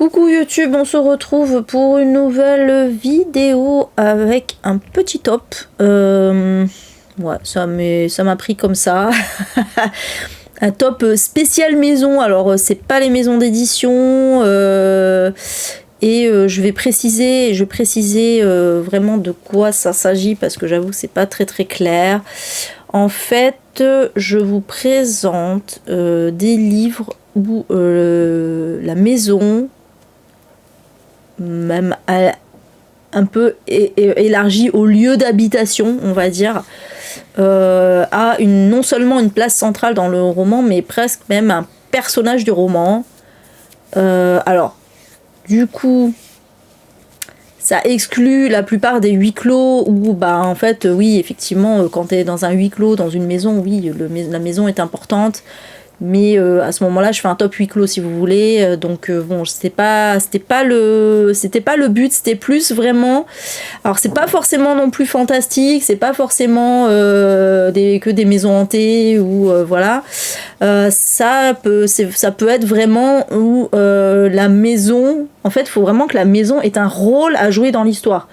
Coucou YouTube, on se retrouve pour une nouvelle vidéo avec un petit top. Ouais, ça m'a pris comme ça. Un top spécial maison. Alors c'est pas les maisons d'édition. Je vais préciser vraiment de quoi ça s'agit parce que j'avoue que c'est pas très très clair. En fait, je vous présente des livres où la maison, même un peu élargie au lieu d'habitation, on va dire, a non seulement une place centrale dans le roman, mais presque même un personnage du roman. Alors, du coup, ça exclut la plupart des huis clos où, en fait, oui, effectivement, quand tu es dans un huis clos, dans une maison, oui, la maison est importante. Mais à ce moment-là, je fais un top huis clos si vous voulez. Bon, c'était pas le but, c'était plus vraiment. Alors c'est pas forcément non plus fantastique, c'est pas forcément que des maisons hantées ou voilà. Ça peut être vraiment où la maison. En fait, il faut vraiment que la maison ait un rôle à jouer dans l'histoire.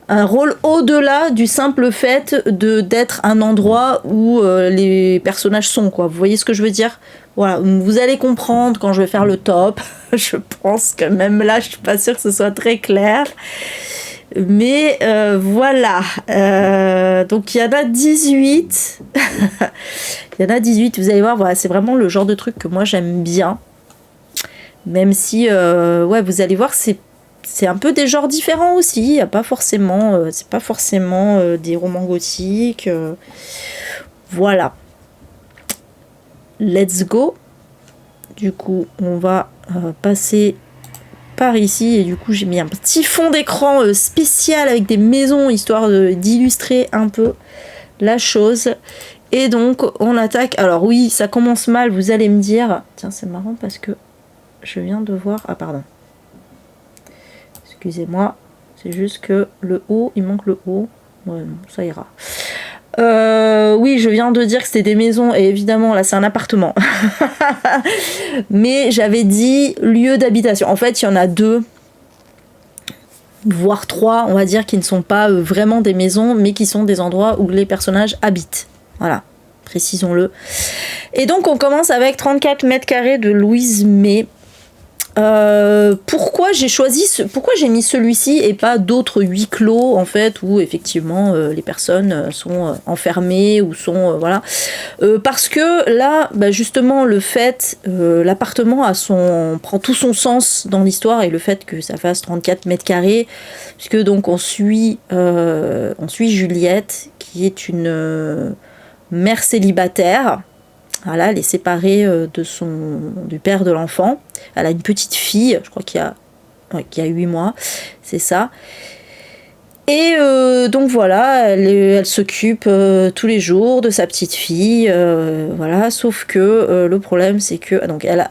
Un rôle au-delà du simple fait d'être un endroit où les personnages sont, quoi. Vous voyez ce que je veux dire ? Voilà, vous allez comprendre quand je vais faire le top. Je pense que même là, je suis pas sûre que ce soit très clair. Mais voilà. Donc il y en a 18. Il y en a 18, vous allez voir, voilà, c'est vraiment le genre de truc que moi j'aime bien. Même si, vous allez voir, c'est un peu des genres différents aussi. Il y a pas forcément, c'est pas forcément des romans gothiques. Voilà. Let's go. Du coup, on va passer par ici. Et du coup, j'ai mis un petit fond d'écran spécial avec des maisons, histoire d'illustrer un peu la chose. Et donc, on attaque. Alors oui, ça commence mal, vous allez me dire. Tiens, c'est marrant parce que je viens de voir... Ah, pardon. Excusez-moi, c'est juste que le haut, il manque le haut. Ouais, bon, ça ira. Oui, je viens de dire que c'était des maisons, et évidemment, là, c'est un appartement. Mais j'avais dit lieu d'habitation. En fait, il y en a 2, voire 3, on va dire, qui ne sont pas vraiment des maisons, mais qui sont des endroits où les personnages habitent. Voilà, précisons-le. Et donc, on commence avec 34 mètres carrés de Louise May. Pourquoi j'ai mis celui-ci et pas d'autres huis clos en fait où effectivement les personnes sont enfermées ou sont voilà, parce que là justement le fait l'appartement prend tout son sens dans l'histoire, et le fait que ça fasse 34 mètres carrés, puisque donc on suit Juliette qui est une mère célibataire. Voilà, elle est séparée du père de l'enfant. Elle a une petite fille, je crois qui a 8 mois, c'est ça. Et donc voilà, elle s'occupe tous les jours de sa petite fille, voilà. Sauf que le problème, c'est que donc elle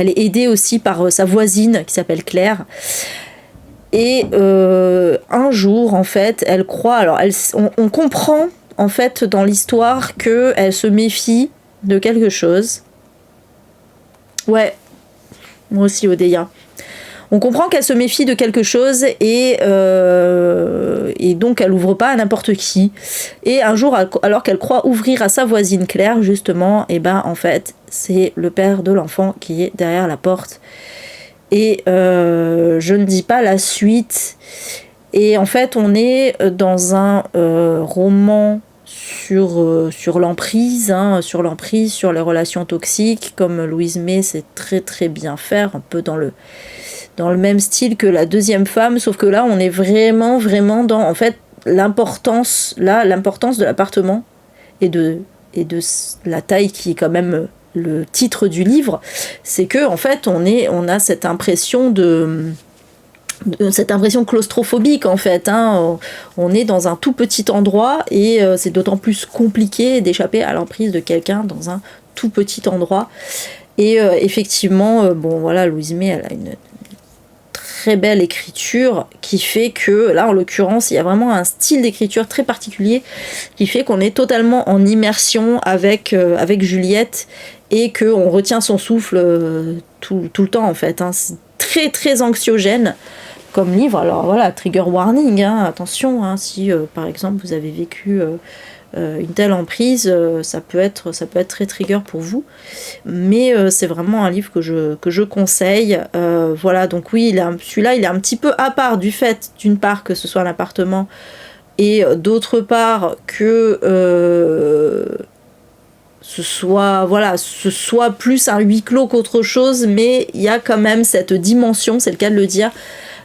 est aidée aussi par sa voisine qui s'appelle Claire. Et un jour, en fait, elle croit. Alors, on comprend. En fait, dans l'histoire, qu'elle se méfie de quelque chose. Ouais, moi aussi, Odéa. On comprend qu'elle se méfie de quelque chose et donc elle ouvre pas à n'importe qui. Et un jour, alors qu'elle croit ouvrir à sa voisine Claire, justement, en fait, c'est le père de l'enfant qui est derrière la porte. Et je ne dis pas la suite. Et en fait, on est dans un roman sur l'emprise, sur les relations toxiques, comme Louise May sait très très bien faire, un peu dans le même style que La deuxième femme, sauf que là, on est vraiment dans, en fait, l'importance de l'appartement et de la taille qui est quand même le titre du livre, c'est que en fait, on a cette impression claustrophobique en fait, on est dans un tout petit endroit et c'est d'autant plus compliqué d'échapper à l'emprise de quelqu'un dans un tout petit endroit. Et effectivement, Louise May, elle a une très belle écriture qui fait que là en l'occurrence il y a vraiment un style d'écriture très particulier qui fait qu'on est totalement en immersion avec Juliette et qu'on retient son souffle tout le temps en fait. Hein. C'est très très anxiogène comme livre. Alors voilà, trigger warning, hein, attention, hein, si par exemple vous avez vécu une telle emprise, ça peut être très trigger pour vous. Mais c'est vraiment un livre que je conseille. Voilà, donc oui, celui-là il est un petit peu à part du fait, d'une part, que ce soit un appartement, et d'autre part que ce soit plus un huis clos qu'autre chose, mais il y a quand même cette dimension, c'est le cas de le dire,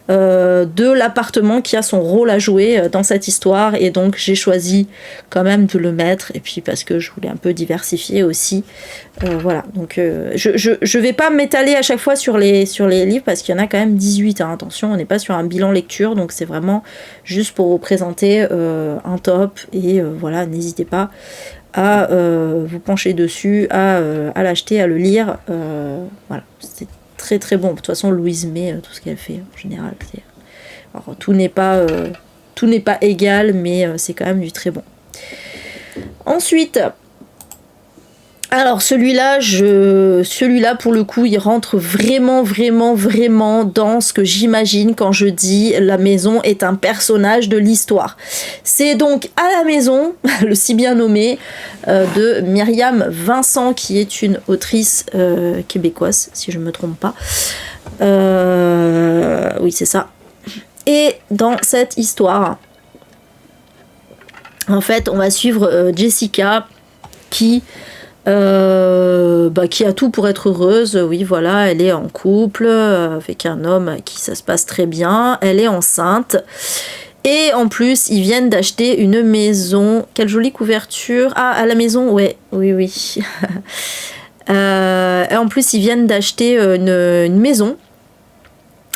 de l'appartement qui a son rôle à jouer dans cette histoire, et donc j'ai choisi quand même de le mettre, et puis parce que je voulais un peu diversifier aussi. Voilà, donc je vais pas m'étaler à chaque fois sur les livres, parce qu'il y en a quand même 18, hein. Attention, on n'est pas sur un bilan lecture, donc c'est vraiment juste pour vous présenter un top, et voilà, n'hésitez pas à vous pencher dessus, à l'acheter, à le lire. Voilà, c'est très très bon. De toute façon, Louise May, tout ce qu'elle fait en général, alors, tout n'est pas égal, mais c'est quand même du très bon. Ensuite, alors celui-là pour le coup, il rentre vraiment dans ce que j'imagine quand je dis la maison est un personnage de l'histoire. C'est donc À la maison, le si bien nommé, de Myriam Vincent, qui est une autrice québécoise, si je ne me trompe pas. Oui, c'est ça. Et dans cette histoire, en fait, on va suivre Jessica qui a tout pour être heureuse. Oui, voilà, elle est en couple avec un homme avec qui ça se passe très bien. Elle est enceinte. Et en plus, ils viennent d'acheter une maison. Quelle jolie couverture. Ah, à la maison, ouais, oui. Et en plus, ils viennent d'acheter une maison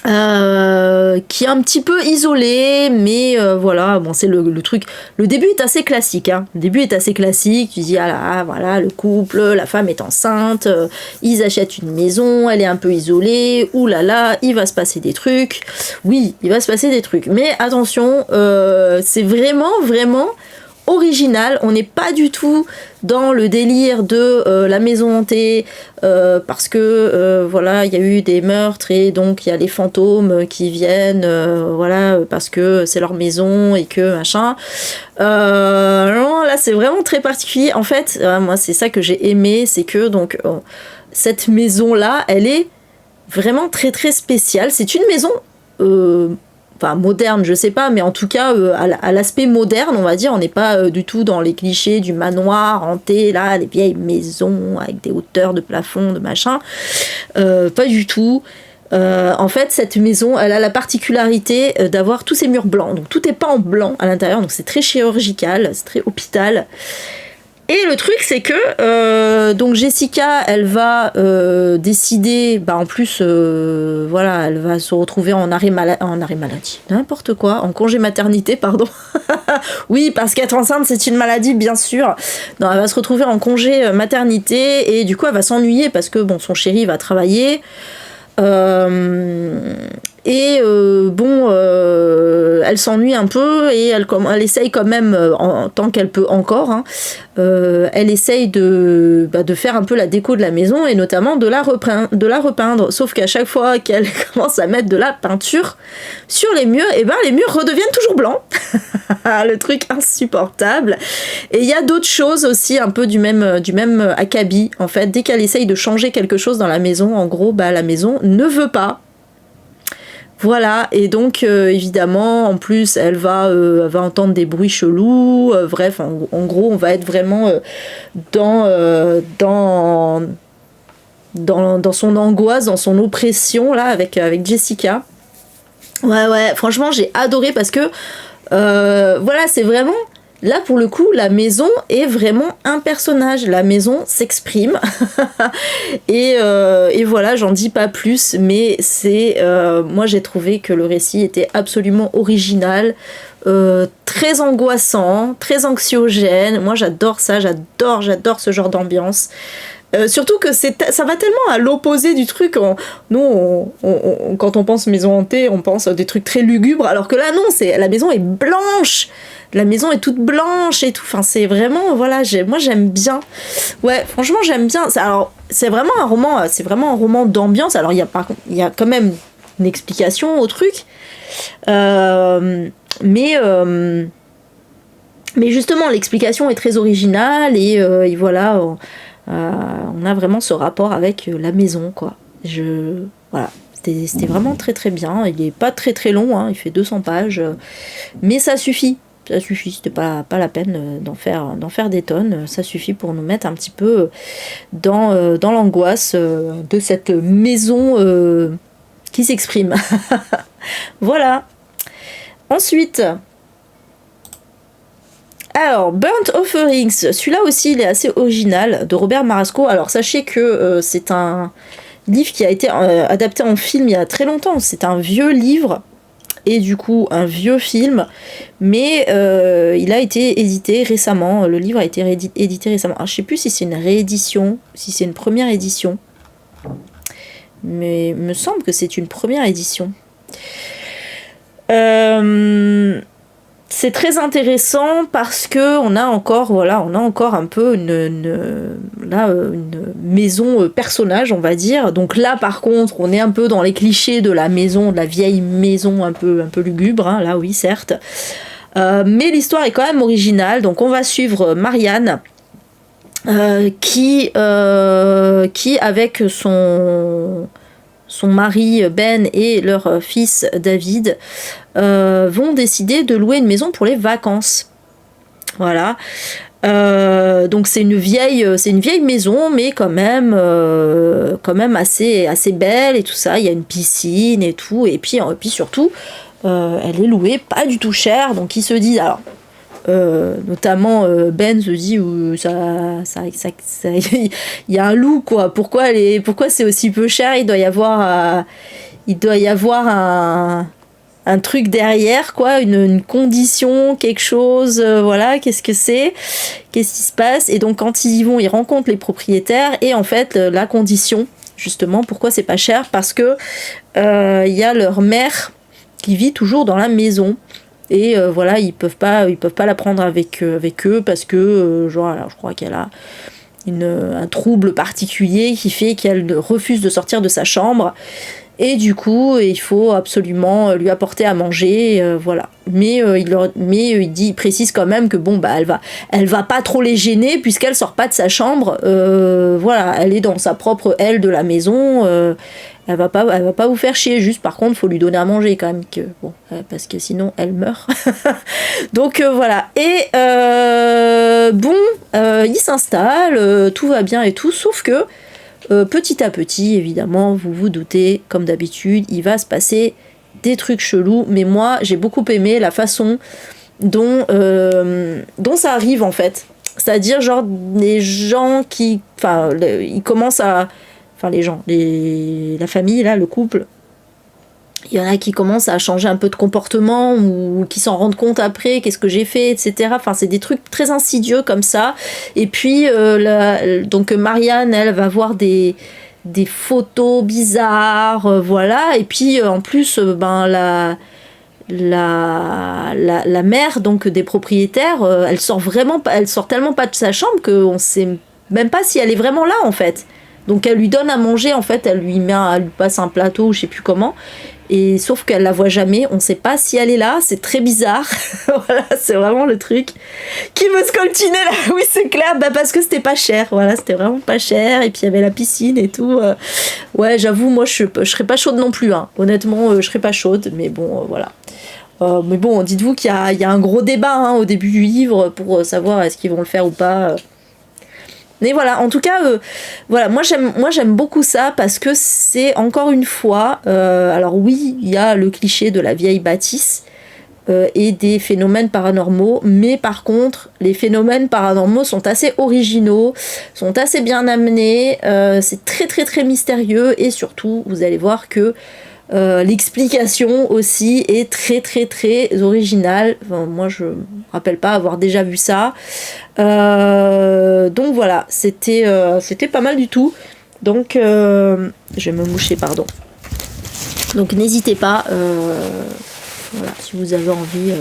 qui est un petit peu isolée, mais voilà, bon, c'est le truc. Le début est assez classique, hein. Le début est assez classique. Tu dis, ah là, voilà, le couple, la femme est enceinte, ils achètent une maison, elle est un peu isolée, ouh là là, il va se passer des trucs. Oui, il va se passer des trucs, mais attention, c'est vraiment original. On n'est pas du tout dans le délire de la maison hantée, parce que voilà, il y a eu des meurtres et donc il y a les fantômes qui viennent, voilà, parce que c'est leur maison et que machin. Non, là c'est vraiment très particulier. En fait, moi c'est ça que j'ai aimé, c'est que donc cette maison là, elle est vraiment très très spéciale. C'est une maison enfin moderne, je sais pas, mais en tout cas à l'aspect moderne, on va dire. On n'est pas du tout dans les clichés du manoir hanté, là, les vieilles maisons avec des hauteurs de plafond, de machin. Pas du tout. En fait, cette maison, elle a la particularité d'avoir tous ces murs blancs. Donc tout est pas en blanc à l'intérieur, donc c'est très chirurgical, c'est très hôpital. Et le truc, c'est que donc Jessica, elle va décider, en plus, voilà, elle va se retrouver en arrêt maladie, n'importe quoi, en congé maternité, pardon. Oui, parce qu'être enceinte, c'est une maladie, bien sûr. Non, elle va se retrouver en congé maternité, et du coup, elle va s'ennuyer parce que bon, son chéri va travailler. Elle s'ennuie un peu, et elle essaye quand même, tant qu'elle peut encore, hein, elle essaye de faire un peu la déco de la maison, et notamment de la repeindre. Sauf qu'à chaque fois qu'elle commence à mettre de la peinture sur les murs, les murs redeviennent toujours blancs. Le truc insupportable. Et il y a d'autres choses aussi, un peu du même acabit, en fait. Dès qu'elle essaye de changer quelque chose dans la maison, en gros, la maison ne veut pas. Voilà, et donc évidemment, en plus, elle va entendre des bruits chelous. Bref, en gros, on va être vraiment dans son angoisse, dans son oppression, là, avec Jessica. Ouais, franchement, j'ai adoré, parce que voilà, c'est vraiment... Là, pour le coup, la maison est vraiment un personnage. La maison s'exprime. et voilà, j'en dis pas plus, mais moi, j'ai trouvé que le récit était absolument original, très angoissant, très anxiogène. Moi, j'adore ça, j'adore ce genre d'ambiance. Surtout que ça va tellement à l'opposé du truc. Quand on pense maison hantée, on pense à des trucs très lugubres, alors que là non, la maison est blanche. La maison est toute blanche et tout. Enfin, c'est vraiment, voilà, moi j'aime bien. Ouais, franchement j'aime bien. Alors c'est vraiment un roman d'ambiance. Alors il y a quand même une explication au truc, mais justement l'explication est très originale et voilà. On a vraiment ce rapport avec la maison, quoi. Voilà, c'était vraiment très très bien. Il est pas très très long, hein, il fait 200 pages, mais ça suffit. Ça suffit, c'était pas la peine d'en faire des tonnes. Ça suffit pour nous mettre un petit peu dans l'angoisse de cette maison qui s'exprime. Voilà. Ensuite... Alors, Burnt Offerings, celui-là aussi il est assez original, de Robert Marasco. Alors sachez que c'est un livre qui a été adapté en film il y a très longtemps. C'est un vieux livre et du coup un vieux film, mais il a été édité récemment. Le livre a été édité récemment. Alors, je sais plus si c'est une réédition, si c'est une première édition, mais il me semble que c'est une première édition. C'est très intéressant parce que on a encore un peu une maison personnage, on va dire. Donc là, par contre, on est un peu dans les clichés de la maison, de la vieille maison un peu lugubre, hein, là oui, certes. Mais l'histoire est quand même originale. Donc on va suivre Marianne, qui avec son mari Ben et leur fils David vont décider de louer une maison pour les vacances. Voilà. Donc c'est une vieille maison, mais quand même assez belle et tout ça. Il y a une piscine et tout, et puis surtout elle est louée pas du tout cher. Donc ils se disent, alors notamment Ben se dit il y a un loup, quoi. Pourquoi c'est aussi peu cher? Il doit y avoir un truc derrière, quoi, une condition, quelque chose, voilà, qu'est-ce qui se passe? Et donc quand ils y vont, ils rencontrent les propriétaires, et en fait la condition, justement, pourquoi c'est pas cher, parce que y a leur mère qui vit toujours dans la maison. Et voilà, ils peuvent pas la prendre avec eux parce que alors, je crois qu'elle a un trouble particulier qui fait qu'elle refuse de sortir de sa chambre, et du coup il faut absolument lui apporter à manger, voilà. Mais il précise quand même que bon, bah elle va pas trop les gêner puisqu'elle sort pas de sa chambre, voilà, elle est dans sa propre aile de la maison. Elle va pas vous faire chier, juste par contre faut lui donner à manger quand même, parce que sinon elle meurt. Donc voilà. Et il s'installe, tout va bien et tout, sauf que petit à petit, évidemment, vous vous doutez, comme d'habitude, il va se passer des trucs chelous, mais moi j'ai beaucoup aimé la façon dont ça arrive, en fait. C'est-à-dire genre les gens ils commencent à... Enfin, la famille, là, le couple, il y en a qui commencent à changer un peu de comportement ou qui s'en rendent compte après, qu'est-ce que j'ai fait, etc. Enfin, c'est des trucs très insidieux comme ça. Et puis, donc Marianne, elle va voir des photos bizarres, voilà. Et puis, en plus, la mère, donc, des propriétaires, elle sort tellement pas de sa chambre qu'on sait même pas si elle est vraiment là, en fait. Donc elle lui donne à manger, en fait, elle lui passe un plateau, je sais plus comment, et sauf qu'elle la voit jamais, on sait pas si elle est là, c'est très bizarre. Voilà, c'est vraiment le truc qui me scoltiner là. Oui, c'est clair, parce que c'était pas cher, voilà, c'était vraiment pas cher, et puis il y avait la piscine et tout. Ouais, j'avoue, moi je serais pas chaude non plus, hein. Honnêtement, je serais pas chaude, mais bon, voilà. Mais bon, dites-vous qu'il y a un gros débat, hein, au début du livre pour savoir est-ce qu'ils vont le faire ou pas. Mais voilà, en tout cas, voilà, moi j'aime beaucoup ça parce que c'est encore une fois, alors oui, il y a le cliché de la vieille bâtisse et des phénomènes paranormaux, mais par contre, les phénomènes paranormaux sont assez originaux, sont assez bien amenés, c'est très très très mystérieux, et surtout, vous allez voir que l'explication aussi est très très très originale. Enfin, moi je me rappelle pas avoir déjà vu ça. Donc voilà, c'était pas mal du tout. Donc je vais me moucher, pardon. Donc n'hésitez pas, voilà, si vous avez envie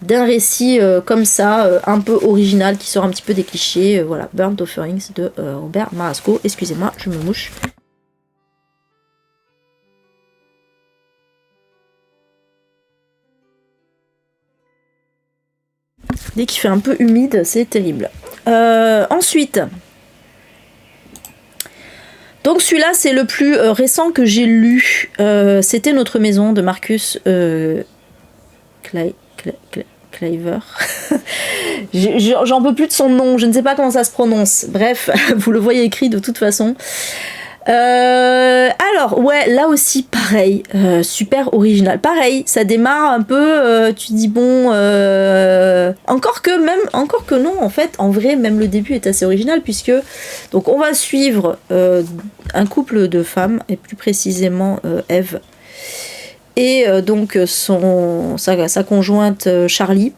d'un récit comme ça, un peu original, qui sort un petit peu des clichés. Voilà, Burnt Offerings de Robert Marasco. Excusez-moi, je me mouche. Dès qu'il fait un peu humide, c'est terrible. Ensuite, donc celui-là, c'est le plus récent que j'ai lu. C'était Notre Maison de Marcus Claver. J'en peux plus de son nom, je ne sais pas comment ça se prononce. Bref, vous le voyez écrit de toute façon. Alors, ouais, là aussi, pareil, super original. Pareil, ça démarre un peu, tu dis bon, encore que non, en fait, en vrai, même le début est assez original, puisque, donc, on va suivre un couple de femmes, et plus précisément Eve, et donc sa conjointe Charlie,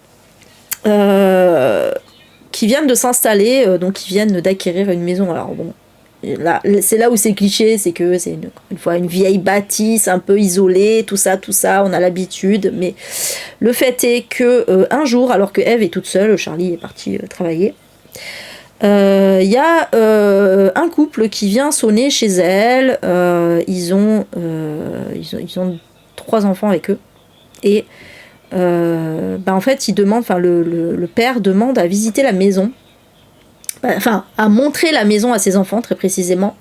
qui viennent de s'installer, donc ils viennent d'acquérir une maison. Alors bon, là, c'est là où c'est cliché, c'est que c'est une fois une vieille bâtisse un peu isolée, tout ça, on a l'habitude, mais le fait est que un jour, alors que Eve est toute seule, Charlie est parti travailler, il y a un couple qui vient sonner chez elle. Ils ont 3 enfants avec eux, et en fait le père demande à visiter la maison, enfin à montrer la maison à ses enfants très précisément,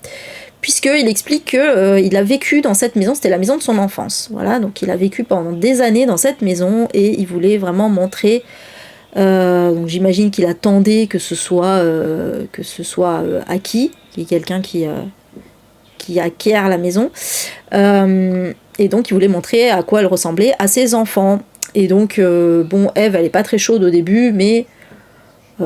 puisqu'il explique que il a vécu dans cette maison, c'était la maison de son enfance, voilà, donc il a vécu pendant des années dans cette maison et il voulait vraiment montrer, donc j'imagine qu'il attendait que ce soit acquis, qu'il y ait quelqu'un qui acquiert la maison, et donc il voulait montrer à quoi elle ressemblait à ses enfants. Et donc bon, Eve elle est pas très chaude au début, mais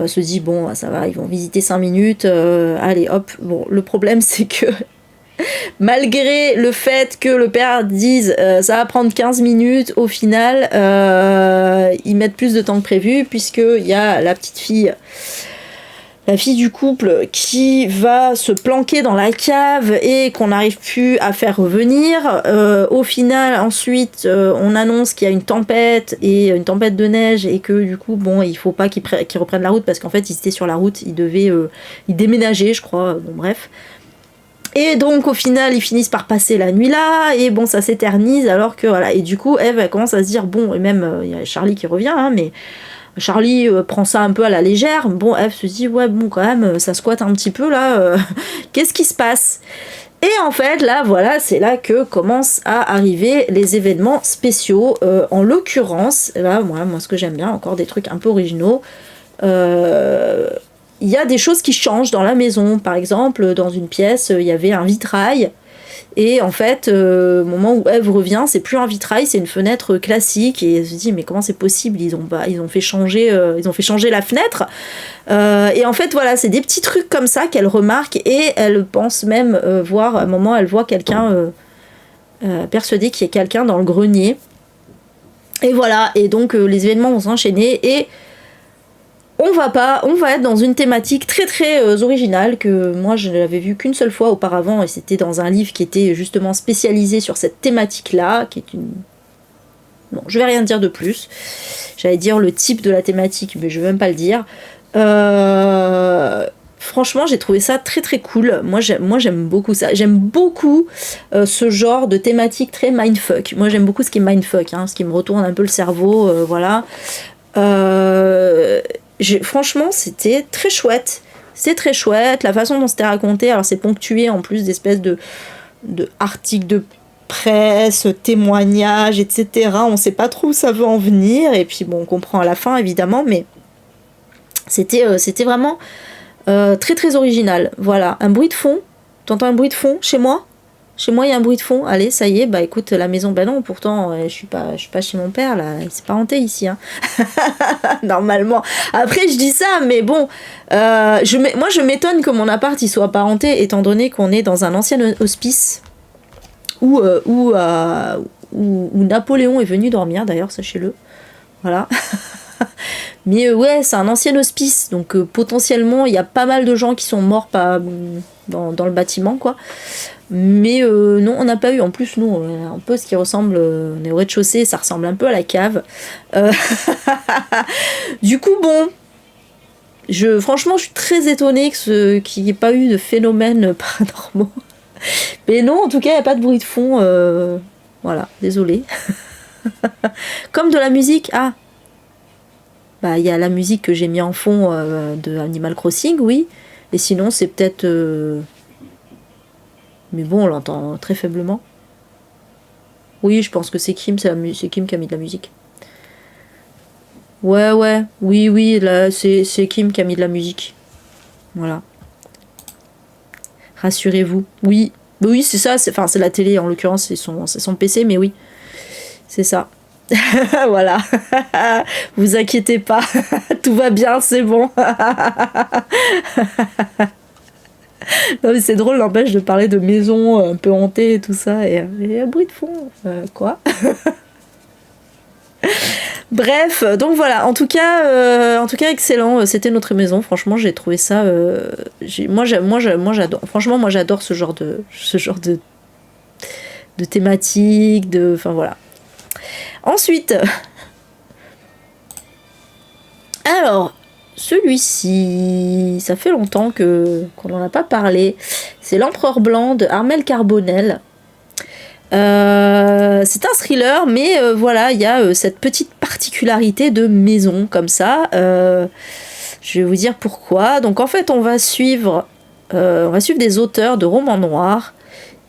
se dit bon ça va, ils vont visiter 5 minutes, allez hop. Bon, le problème c'est que malgré le fait que le père dise ça va prendre 15 minutes, au final ils mettent plus de temps que prévu, puisqu'il y a la petite fille, la fille du couple, qui va se planquer dans la cave et qu'on n'arrive plus à faire revenir. Au final, ensuite, on annonce qu'il y a une tempête de neige, et que du coup, bon, il faut pas qu'ils reprennent la route, parce qu'en fait, ils étaient sur la route, ils devaient ils déménager, je crois. Bon, bref. Et donc, au final, ils finissent par passer la nuit là, et bon, ça s'éternise, alors que voilà. Et du coup, Eve, elle commence à se dire, bon, et même, il y a Charlie qui revient, hein, mais Charlie prend ça un peu à la légère. Bon, Eve se dit, ouais, bon, quand même, ça squatte un petit peu, là. Qu'est-ce qui se passe ? Et en fait, là, voilà, c'est là que commencent à arriver les événements spéciaux. En l'occurrence, là, moi, ce que j'aime bien, encore des trucs un peu originaux. Il y a des choses qui changent dans la maison. Par exemple, dans une pièce, il y avait un vitrail. Et en fait, au moment où Eve revient, c'est plus un vitrail, c'est une fenêtre classique. Et elle se dit, mais comment c'est possible ? Ils ont fait changer la fenêtre. Et en fait, voilà, c'est des petits trucs comme ça qu'elle remarque, et elle pense même voir, à un moment, elle voit quelqu'un, persuadée qu'il y ait quelqu'un dans le grenier. Et voilà, et donc les événements vont s'enchaîner, et on va être dans une thématique très très originale, que moi je ne l'avais vue qu'une seule fois auparavant, et c'était dans un livre qui était justement spécialisé sur cette thématique-là, qui est une... Bon, je vais rien dire de plus. J'allais dire le type de la thématique, mais je vais même pas le dire. Franchement, j'ai trouvé ça très très cool. Moi j'aime beaucoup ça. J'aime beaucoup ce genre de thématique très mindfuck. Moi j'aime beaucoup ce qui est mindfuck, hein, ce qui me retourne un peu le cerveau, voilà. Franchement, c'était très chouette. C'est très chouette. La façon dont c'était raconté, alors c'est ponctué en plus d'espèces de articles de presse, témoignages, etc. On sait pas trop où ça veut en venir. Et puis bon, on comprend à la fin évidemment, mais c'était vraiment très très original. Voilà, un bruit de fond. T'entends un bruit de fond chez moi ? Chez moi, il y a un bruit de fond. Allez, ça y est, bah écoute, la maison, bah non, pourtant, je suis pas chez mon père, là. C'est pas hanté ici, hein. Normalement. Après, je dis ça, mais bon, moi, je m'étonne que mon appart, il soit pas hanté, étant donné qu'on est dans un ancien hospice où Napoléon est venu dormir, d'ailleurs, sachez-le. Voilà. Mais ouais, c'est un ancien hospice, donc potentiellement, il y a pas mal de gens qui sont morts dans le bâtiment, quoi. Mais non, on n'a pas eu. En plus, nous, on est un peu ce qui ressemble. On est au rez-de-chaussée, ça ressemble un peu à la cave. Euh, Du coup, bon, franchement, je suis très étonnée qu'il n'y ait pas eu de phénomènes paranormaux. Mais non, en tout cas, il n'y a pas de bruit de fond. Voilà, désolé. Comme de la musique. Ah, bah, il y a la musique que j'ai mis en fond de Animal Crossing, oui. Et sinon, c'est peut-être. Mais bon, on l'entend très faiblement. Oui, je pense que c'est Kim, c'est Kim qui a mis de la musique. Ouais, ouais, oui, oui, là, c'est Kim qui a mis de la musique. Voilà. Rassurez-vous. Oui, oui, c'est ça, c'est la télé, en l'occurrence, c'est son PC, mais oui, c'est ça. Voilà. Vous inquiétez pas, tout va bien, c'est bon. Non, mais c'est drôle, n'empêche, de parler de maisons un peu hantées et tout ça, et un bruit de fond. Quoi? Bref, donc voilà, en tout cas excellent, c'était notre maison, franchement j'ai trouvé ça, moi j'adore, franchement moi j'adore ce genre de thématique, enfin voilà. Ensuite, alors, celui-ci, ça fait longtemps qu'on n'en a pas parlé, c'est L'Empereur Blanc de Armel Carbonel. C'est un thriller, mais voilà, il y a cette petite particularité de maison comme ça. Je vais vous dire pourquoi. Donc en fait, on va suivre des auteurs de romans noirs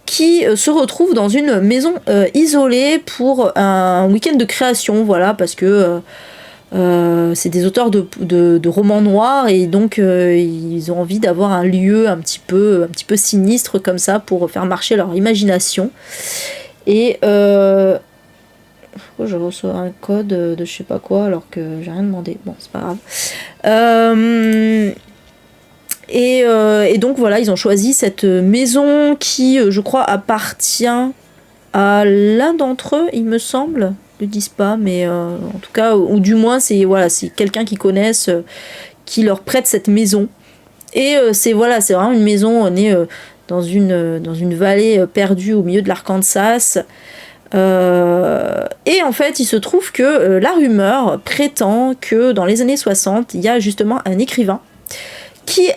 qui se retrouvent dans une maison isolée pour un week-end de création, voilà, parce que c'est des auteurs de romans noirs et donc ils ont envie d'avoir un lieu un petit peu sinistre comme ça pour faire marcher leur imagination. Et je reçois un code de je sais pas quoi alors que j'ai rien demandé. Bon, c'est pas grave. Et donc voilà, ils ont choisi cette maison qui, je crois, appartient à l'un d'entre eux, il me semble. Ils le disent pas, mais en tout cas, ou du moins, c'est quelqu'un qu'ils connaissent qui leur prête cette maison. Et c'est vraiment une maison née dans une vallée perdue au milieu de l'Arkansas. Et en fait, il se trouve que la rumeur prétend que dans les années 60, il y a justement un écrivain qui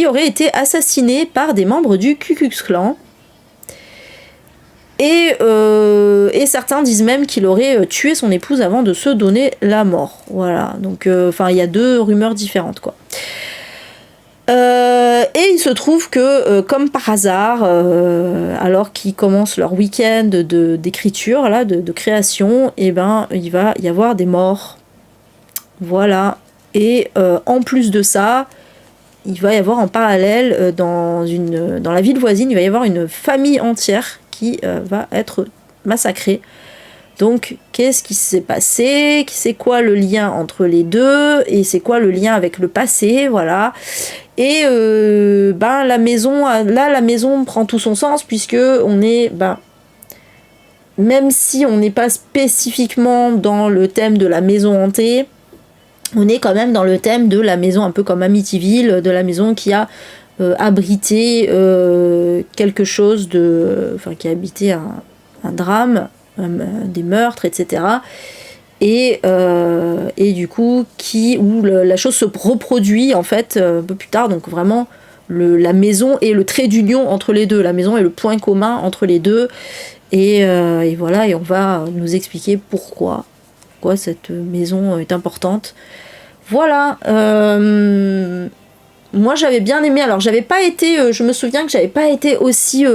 aurait été assassiné par des membres du Ku Klux Klan. Et certains disent même qu'il aurait tué son épouse avant de se donner la mort. Voilà, donc il y a deux rumeurs différentes, quoi. Et il se trouve que, comme par hasard, alors qu'ils commencent leur week-end d'écriture, là, de création, et ben, il va y avoir des morts. Voilà. Et en plus de ça, il va y avoir en parallèle, dans la ville voisine, il va y avoir une famille entière qui va être massacrée. Donc, qu'est-ce qui s'est passé? C'est quoi le lien entre les deux? Et c'est quoi le lien avec le passé? Voilà. Et la maison prend tout son sens puisque on est, même si on n'est pas spécifiquement dans le thème de la maison hantée, on est quand même dans le thème de la maison un peu comme Amityville, de la maison qui a abrité quelque chose qui a habité un drame, des meurtres, etc. Et du coup, où la chose se reproduit en fait un peu plus tard, donc vraiment la maison est le trait d'union entre les deux, la maison est le point commun entre les deux, et voilà, et on va nous expliquer pourquoi cette maison est importante. Voilà. Moi j'avais bien aimé, alors j'avais pas été, je me souviens que j'avais pas été aussi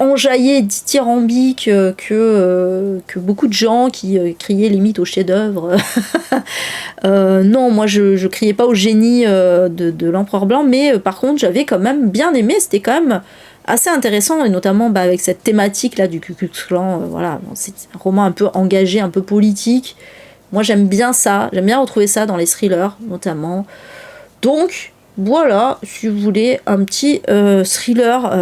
enjaillée, dithyrambique que beaucoup de gens qui criaient limite au chef-d'œuvre. Non, moi je criais pas au génie de l'Empereur Blanc, mais par contre j'avais quand même bien aimé, c'était quand même assez intéressant, et notamment avec cette thématique là du Ku Klux Klan. Voilà, c'est un roman un peu engagé, un peu politique. Moi j'aime bien ça, j'aime bien retrouver ça dans les thrillers notamment. Donc voilà, si vous voulez un petit thriller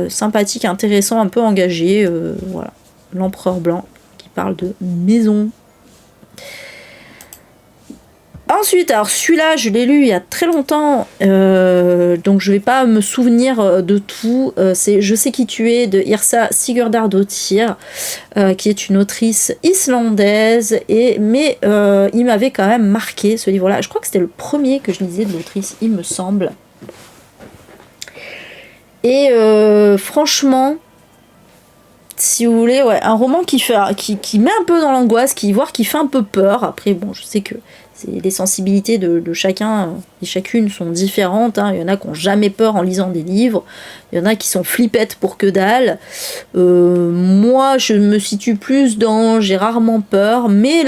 sympathique, intéressant, un peu engagé, voilà. L'Empereur Blanc qui parle de maison. Ensuite, alors celui-là, je l'ai lu il y a très longtemps, donc je vais pas me souvenir de tout. C'est Je sais qui tu es de Yrsa Sigurdardóttir, qui est une autrice islandaise, mais il m'avait quand même marqué ce livre-là. Je crois que c'était le premier que je lisais de l'autrice, il me semble. Et franchement, si vous voulez, ouais, un roman qui met un peu dans l'angoisse, qui fait un peu peur. Après, bon, je sais que les sensibilités de chacun et chacune sont différentes. Hein. Il y en a qui n'ont jamais peur en lisant des livres. Il y en a qui sont flippettes pour que dalle. Moi, je me situe plus dans j'ai rarement peur, mais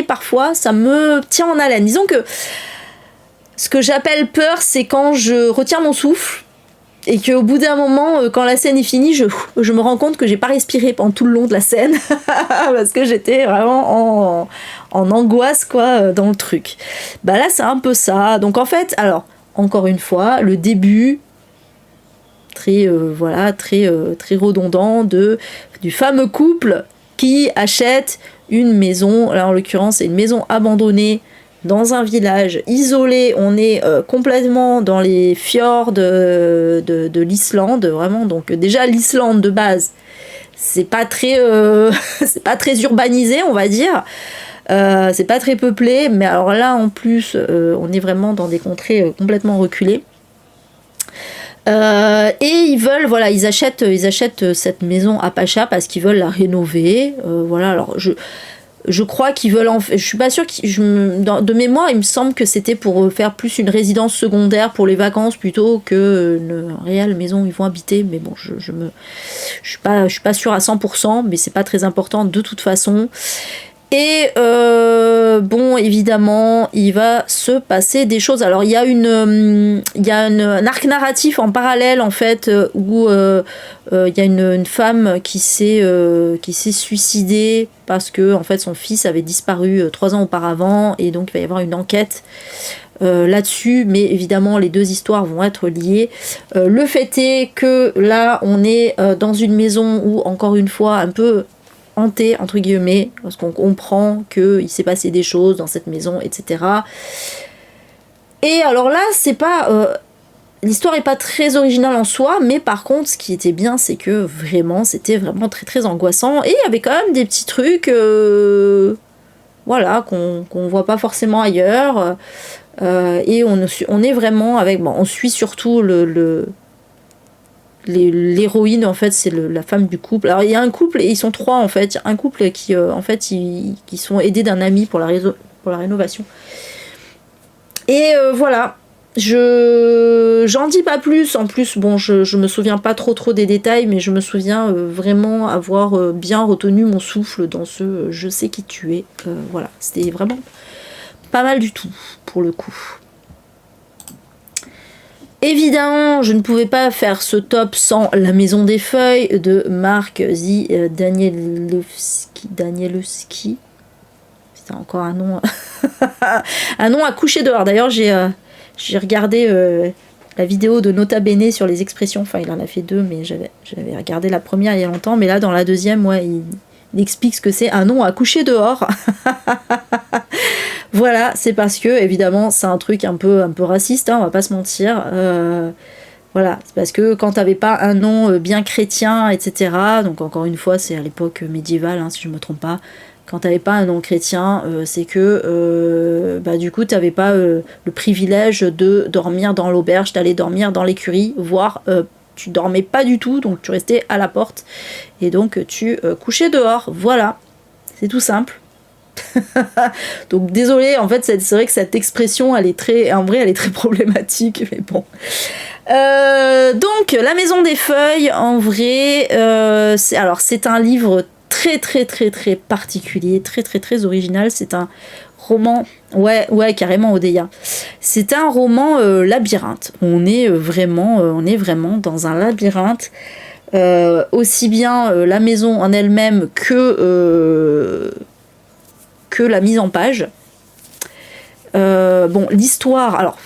parfois, ça me tient en haleine. Disons que ce que j'appelle peur, c'est quand je retiens mon souffle et qu'au bout d'un moment, quand la scène est finie, je me rends compte que j'ai pas respiré pendant tout le long de la scène parce que j'étais vraiment en angoisse quoi dans le truc. Bah là, c'est un peu ça. Donc en fait, alors encore une fois, le début très redondant du fameux couple qui achète une maison. Là, en l'occurrence, c'est une maison abandonnée dans un village isolé. On est complètement dans les fjords de l'Islande, vraiment. Donc déjà l'Islande de base, c'est pas très urbanisé, on va dire. C'est pas très peuplé, mais alors là en plus, on est vraiment dans des contrées complètement reculées. Et ils achètent cette maison à Pacha parce qu'ils veulent la rénover. Voilà, alors je crois qu'ils veulent je suis pas sûre de mémoire, il me semble que c'était pour faire plus une résidence secondaire pour les vacances plutôt que une réelle maison où ils vont habiter, mais bon, je suis pas sûre à 100%, mais c'est pas très important de toute façon. Et bon, évidemment, il va se passer des choses. Alors, il y a un arc narratif en parallèle, en fait, où il y a une femme qui s'est suicidée parce que, en fait, son fils avait disparu 3 ans auparavant, et donc il va y avoir une enquête là-dessus, mais évidemment, les deux histoires vont être liées. Le fait est que là, on est dans une maison où, encore une fois, un peu hanté entre guillemets, parce qu'on comprend qu'il s'est passé des choses dans cette maison, etc. Et alors là, c'est pas l'histoire est pas très originale en soi, mais par contre, ce qui était bien, c'est que vraiment, c'était vraiment très très angoissant, et il y avait quand même des petits trucs, voilà, qu'on voit pas forcément ailleurs, et on est vraiment avec, bon, on suit surtout l'héroïne, en fait, c'est la femme du couple. Alors il y a un couple, et ils sont 3 en fait. Il y a un couple qui en fait qui sont aidés d'un ami pour la rénovation. Et voilà, j'en dis pas plus. En plus, bon, je me souviens pas trop des détails, mais je me souviens vraiment avoir bien retenu mon souffle dans ce Je sais qui tu es. Voilà, c'était vraiment pas mal du tout pour le coup. Évidemment, je ne pouvais pas faire ce top sans La Maison des Feuilles de Mark Danielewski. C'est encore un nom un nom à coucher dehors. D'ailleurs, j'ai regardé la vidéo de Nota Bene sur les expressions. Enfin, il en a fait 2, mais j'avais regardé la première il y a longtemps, mais là, dans la deuxième, ouais, il explique ce que c'est un nom à coucher dehors. Voilà, c'est parce que, évidemment, c'est un truc un peu raciste, hein, on va pas se mentir. Voilà, c'est parce que quand t'avais pas un nom bien chrétien, etc., donc encore une fois, c'est à l'époque médiévale, hein, si je me trompe pas, quand t'avais pas un nom chrétien, c'est que, du coup, t'avais pas le privilège de dormir dans l'auberge, d'aller dormir dans l'écurie, voire tu dormais pas du tout, donc tu restais à la porte, et donc tu couchais dehors. Voilà, c'est tout simple. Donc désolé, en fait c'est vrai que cette expression elle est très problématique, mais bon. Donc La Maison des Feuilles, en vrai, c'est un livre très particulier, très original. C'est un roman, ouais carrément Odeya. C'est un roman labyrinthe. On est vraiment dans un labyrinthe. Aussi bien la maison en elle-même que la mise en page. Bon, l'histoire, alors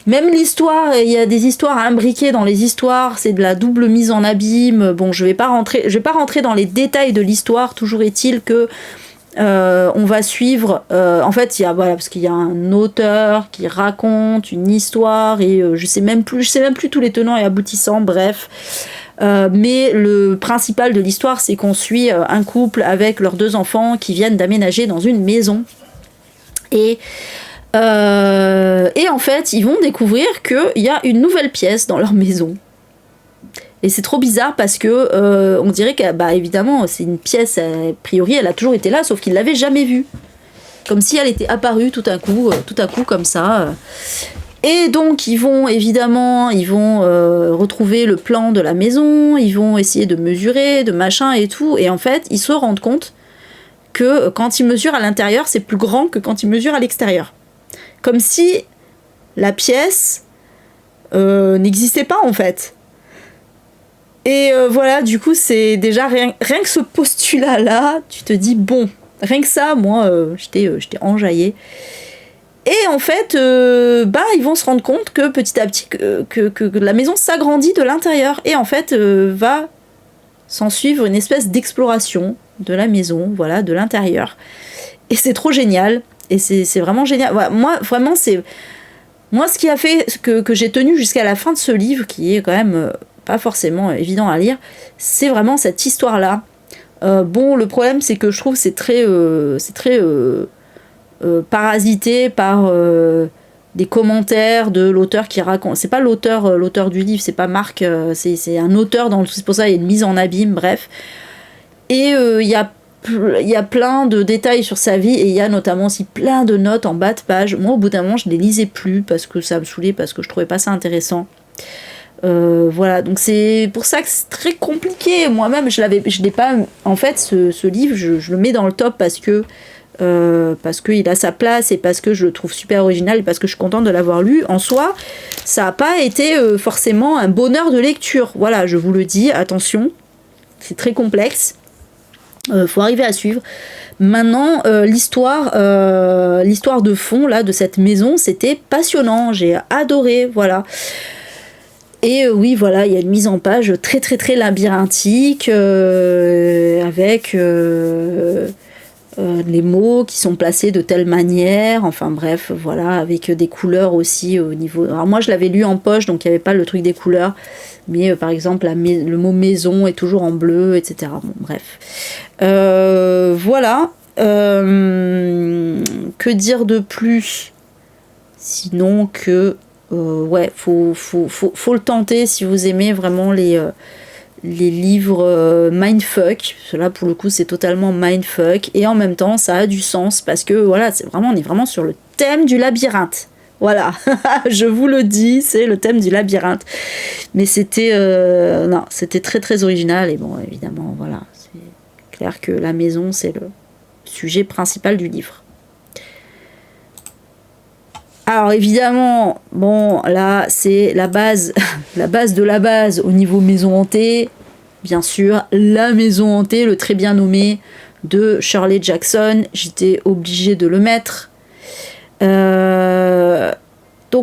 même l'histoire, il y a des histoires imbriquées dans les histoires, c'est de la double mise en abîme. Bon, je vais pas rentrer dans les détails de l'histoire. Toujours est-il que On va suivre, en fait, parce qu'il y a un auteur qui raconte une histoire et je sais même plus tous les tenants et aboutissants, bref. Mais le principal de l'histoire, c'est qu'on suit un couple avec leurs 2 enfants qui viennent d'aménager dans une maison. Et en fait, ils vont découvrir qu'il y a une nouvelle pièce dans leur maison. Et c'est trop bizarre parce que on dirait que, évidemment, c'est une pièce, a priori, elle a toujours été là, sauf qu'ils l'avaient jamais vue. Comme si elle était apparue tout à coup comme ça. Et donc, ils vont retrouver le plan de la maison, ils vont essayer de mesurer, de machin et tout. Et en fait, ils se rendent compte que quand ils mesurent à l'intérieur, c'est plus grand que quand ils mesurent à l'extérieur. Comme si la pièce n'existait pas, en fait. Et voilà, du coup, c'est déjà rien que ce postulat-là, tu te dis, bon, rien que ça, moi, j'étais enjaillée. Et en fait, ils vont se rendre compte que petit à petit, que la maison s'agrandit de l'intérieur. Et en fait, va s'en suivre une espèce d'exploration de la maison, voilà, de l'intérieur. Et c'est trop génial. Et c'est vraiment génial. Voilà, moi, vraiment, c'est... Moi, ce qui a fait que j'ai tenu jusqu'à la fin de ce livre, qui est quand même... pas forcément évident à lire, c'est vraiment cette histoire-là. Le problème, c'est que je trouve que c'est très parasité par des commentaires de l'auteur qui raconte. C'est pas l'auteur du livre, c'est pas Marc, c'est un auteur, c'est pour ça il y a une mise en abîme, bref. Et il y a plein de détails sur sa vie, et il y a notamment aussi plein de notes en bas de page. Moi, au bout d'un moment, je les lisais plus parce que ça me saoulait, parce que je trouvais pas ça intéressant. Voilà, donc c'est pour ça que c'est très compliqué. Moi-même, je l'ai pas. En fait, ce livre, je le mets dans le top parce qu'il a sa place et parce que je le trouve super original et parce que je suis contente de l'avoir lu. En soi, ça n'a pas été forcément un bonheur de lecture. Voilà, je vous le dis, attention, c'est très complexe. Faut arriver à suivre. Maintenant, l'histoire de fond là de cette maison, c'était passionnant. J'ai adoré, voilà. Et oui, voilà, il y a une mise en page très très très labyrinthique avec les mots qui sont placés de telle manière, enfin bref, voilà, avec des couleurs aussi au niveau... Alors moi, je l'avais lu en poche, donc il n'y avait pas le truc des couleurs, mais par exemple, le mot maison est toujours en bleu, etc. Bon, bref. Voilà. Que dire de plus? Sinon que... faut le tenter si vous aimez vraiment les livres mindfuck. Cela pour le coup c'est totalement mindfuck et en même temps ça a du sens parce que voilà, on est vraiment sur le thème du labyrinthe. Voilà, je vous le dis, c'est le thème du labyrinthe. Mais c'était très très original et bon évidemment voilà, c'est clair que la maison c'est le sujet principal du livre. Alors évidemment, bon là c'est la base, la base de la base au niveau maison hantée, bien sûr, la maison hantée, le très bien nommé de Shirley Jackson, j'étais obligée de le mettre. Donc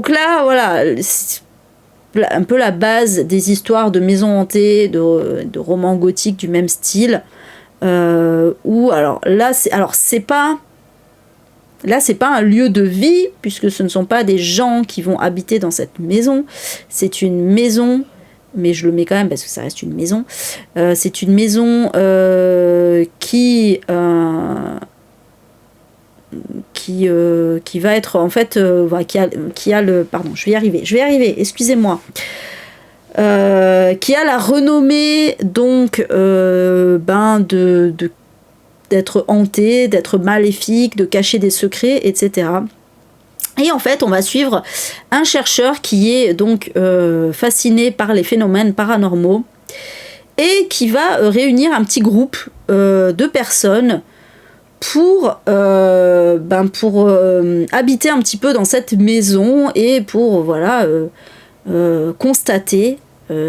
là, voilà, c'est un peu la base des histoires de maisons hantées, de romans gothiques du même style, où alors là, c'est pas un lieu de vie, puisque ce ne sont pas des gens qui vont habiter dans cette maison. C'est une maison, mais je le mets quand même parce que ça reste une maison. C'est une maison qui va être en fait... qui a le... Pardon, je vais y arriver, excusez-moi. Qui a la renommée, donc, d'être hanté, d'être maléfique, de cacher des secrets, etc. Et en fait, on va suivre un chercheur qui est donc fasciné par les phénomènes paranormaux et qui va réunir un petit groupe de personnes pour habiter un petit peu dans cette maison et pour constater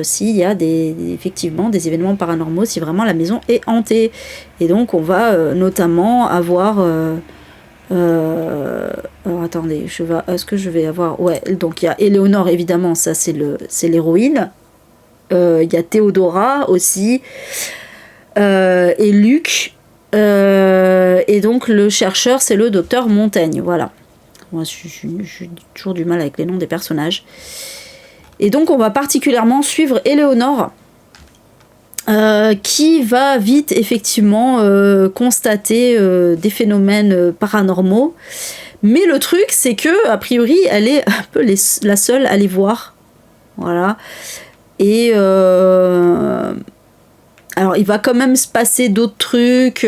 s'il y a effectivement des événements paranormaux, si vraiment la maison est hantée. Et donc on va notamment avoir... alors attendez, est-ce que je vais avoir... Ouais, donc il y a Éléonore évidemment, ça c'est l'héroïne. Il y a Théodora aussi. Et Luc. Et donc le chercheur, c'est le docteur Montaigne, voilà. Moi, j'ai toujours du mal avec les noms des personnages. Et donc on va particulièrement suivre Éléonore, qui va vite effectivement constater des phénomènes paranormaux. Mais le truc, c'est que a priori, elle est un peu la seule à les voir. Voilà. Et alors, il va quand même se passer d'autres trucs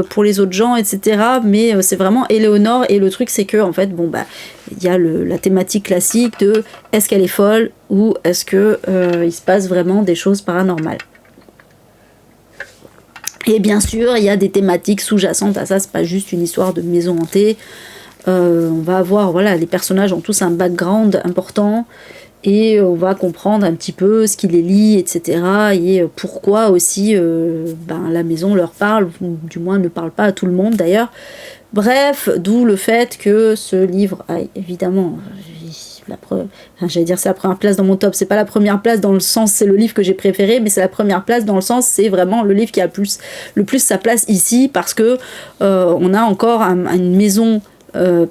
pour les autres gens, etc. Mais c'est vraiment Éléonore. Et le truc, c'est que, en fait, bon, bah, il y a la thématique classique de est-ce qu'elle est folle ou est-ce que il se passe vraiment des choses paranormales. Et bien sûr, il y a des thématiques sous-jacentes à ça. C'est pas juste une histoire de maison hantée. On va avoir, voilà, les personnages ont tous un background important. Et on va comprendre un petit peu ce qui les lie, etc. Et pourquoi aussi la maison leur parle, ou du moins ne parle pas à tout le monde d'ailleurs. Bref, d'où le fait que ce livre a évidemment, j'allais dire c'est la première place dans mon top, c'est pas la première place dans le sens c'est le livre que j'ai préféré, mais c'est la première place dans le sens c'est vraiment le livre qui a le plus sa place ici, parce que on a encore une maison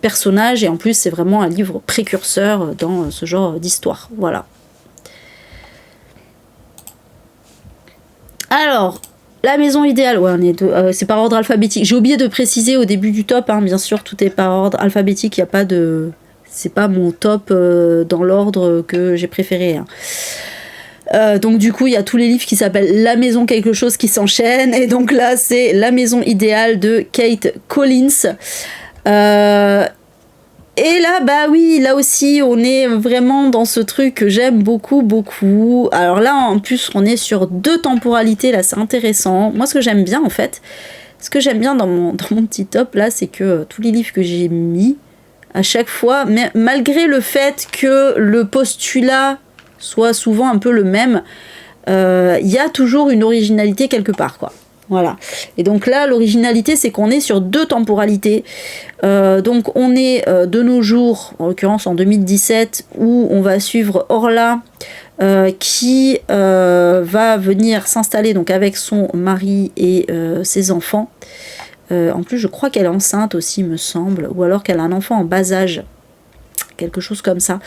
personnage, et en plus c'est vraiment un livre précurseur dans ce genre d'histoire. Voilà. Alors, la maison idéale, ouais, c'est par ordre alphabétique. J'ai oublié de préciser au début du top, hein, bien sûr, tout est par ordre alphabétique, il n'y a pas de... C'est pas mon top dans l'ordre que j'ai préféré. Hein. Donc du coup il y a tous les livres qui s'appellent La maison quelque chose qui s'enchaînent, et donc là c'est La maison idéale de Kate Collins. Et là, bah oui, là aussi, on est vraiment dans ce truc que j'aime beaucoup, beaucoup. Alors là, en plus, on est sur 2 temporalités, là, c'est intéressant. Moi, ce que j'aime bien, en fait, dans mon petit top, là, c'est que tous les livres que j'ai mis, à chaque fois, mais malgré le fait que le postulat soit souvent un peu le même, il y a toujours une originalité quelque part, quoi. Voilà. Et donc là, l'originalité, c'est qu'on est sur 2 temporalités. Donc on est de nos jours, en l'occurrence en 2017, où on va suivre Orla, qui va venir s'installer donc avec son mari et ses enfants. En plus, je crois qu'elle est enceinte aussi, me semble, ou alors qu'elle a un enfant en bas âge, quelque chose comme ça.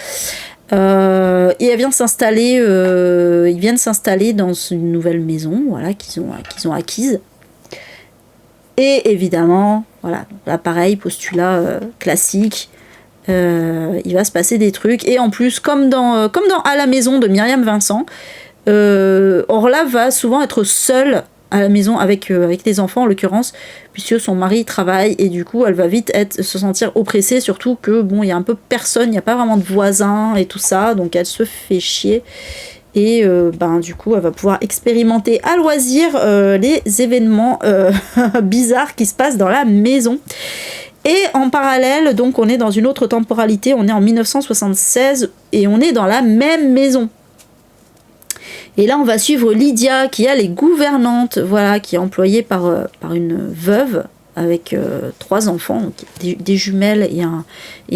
Et elle vient s'installer, ils viennent s'installer dans une nouvelle maison, voilà, qu'ils ont acquise. Et évidemment, voilà, là pareil, postulat classique, il va se passer des trucs. Et en plus, comme dans À la maison de Myriam Vincent, Orla va souvent être seule à la maison avec les enfants en l'occurrence, puisque son mari travaille, et du coup elle va vite se sentir oppressée, surtout que bon, il y a un peu personne, il n'y a pas vraiment de voisins et tout ça, donc elle se fait chier. Et du coup elle va pouvoir expérimenter à loisir les événements bizarres qui se passent dans la maison. Et en parallèle, donc on est dans une autre temporalité, on est en 1976 et on est dans la même maison. Et là, on va suivre Lydia, qui elle est gouvernante, voilà, qui est employée par une veuve avec 3 enfants, des jumelles et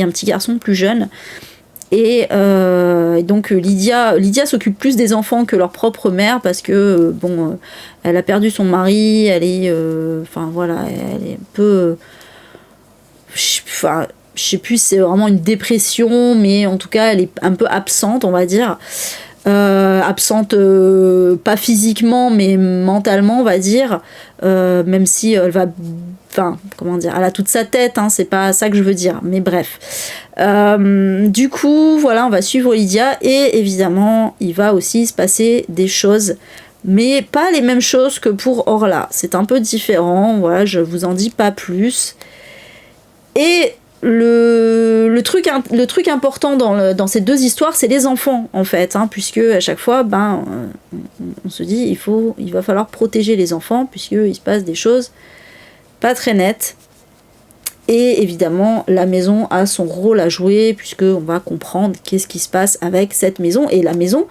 un petit garçon plus jeune. Et donc Lydia s'occupe plus des enfants que leur propre mère, parce que elle a perdu son mari, elle est, elle est un peu, je sais plus si c'est vraiment une dépression, mais en tout cas elle est un peu absente, on va dire. Absente pas physiquement mais mentalement, on va dire, même si elle va, elle a toute sa tête, hein, c'est pas ça que je veux dire, mais bref. Du coup voilà, on va suivre Lydia, et évidemment il va aussi se passer des choses, mais pas les mêmes choses que pour Orla, c'est un peu différent, voilà, je vous en dis pas plus. Et le truc important dans ces 2 histoires, c'est les enfants, en fait, hein, puisque à chaque fois, on se dit, il va falloir protéger les enfants, puisqu'il se passe des choses pas très nettes. Et évidemment, la maison a son rôle à jouer, puisqu'on va comprendre qu'est-ce qui se passe avec cette maison. Et la maison,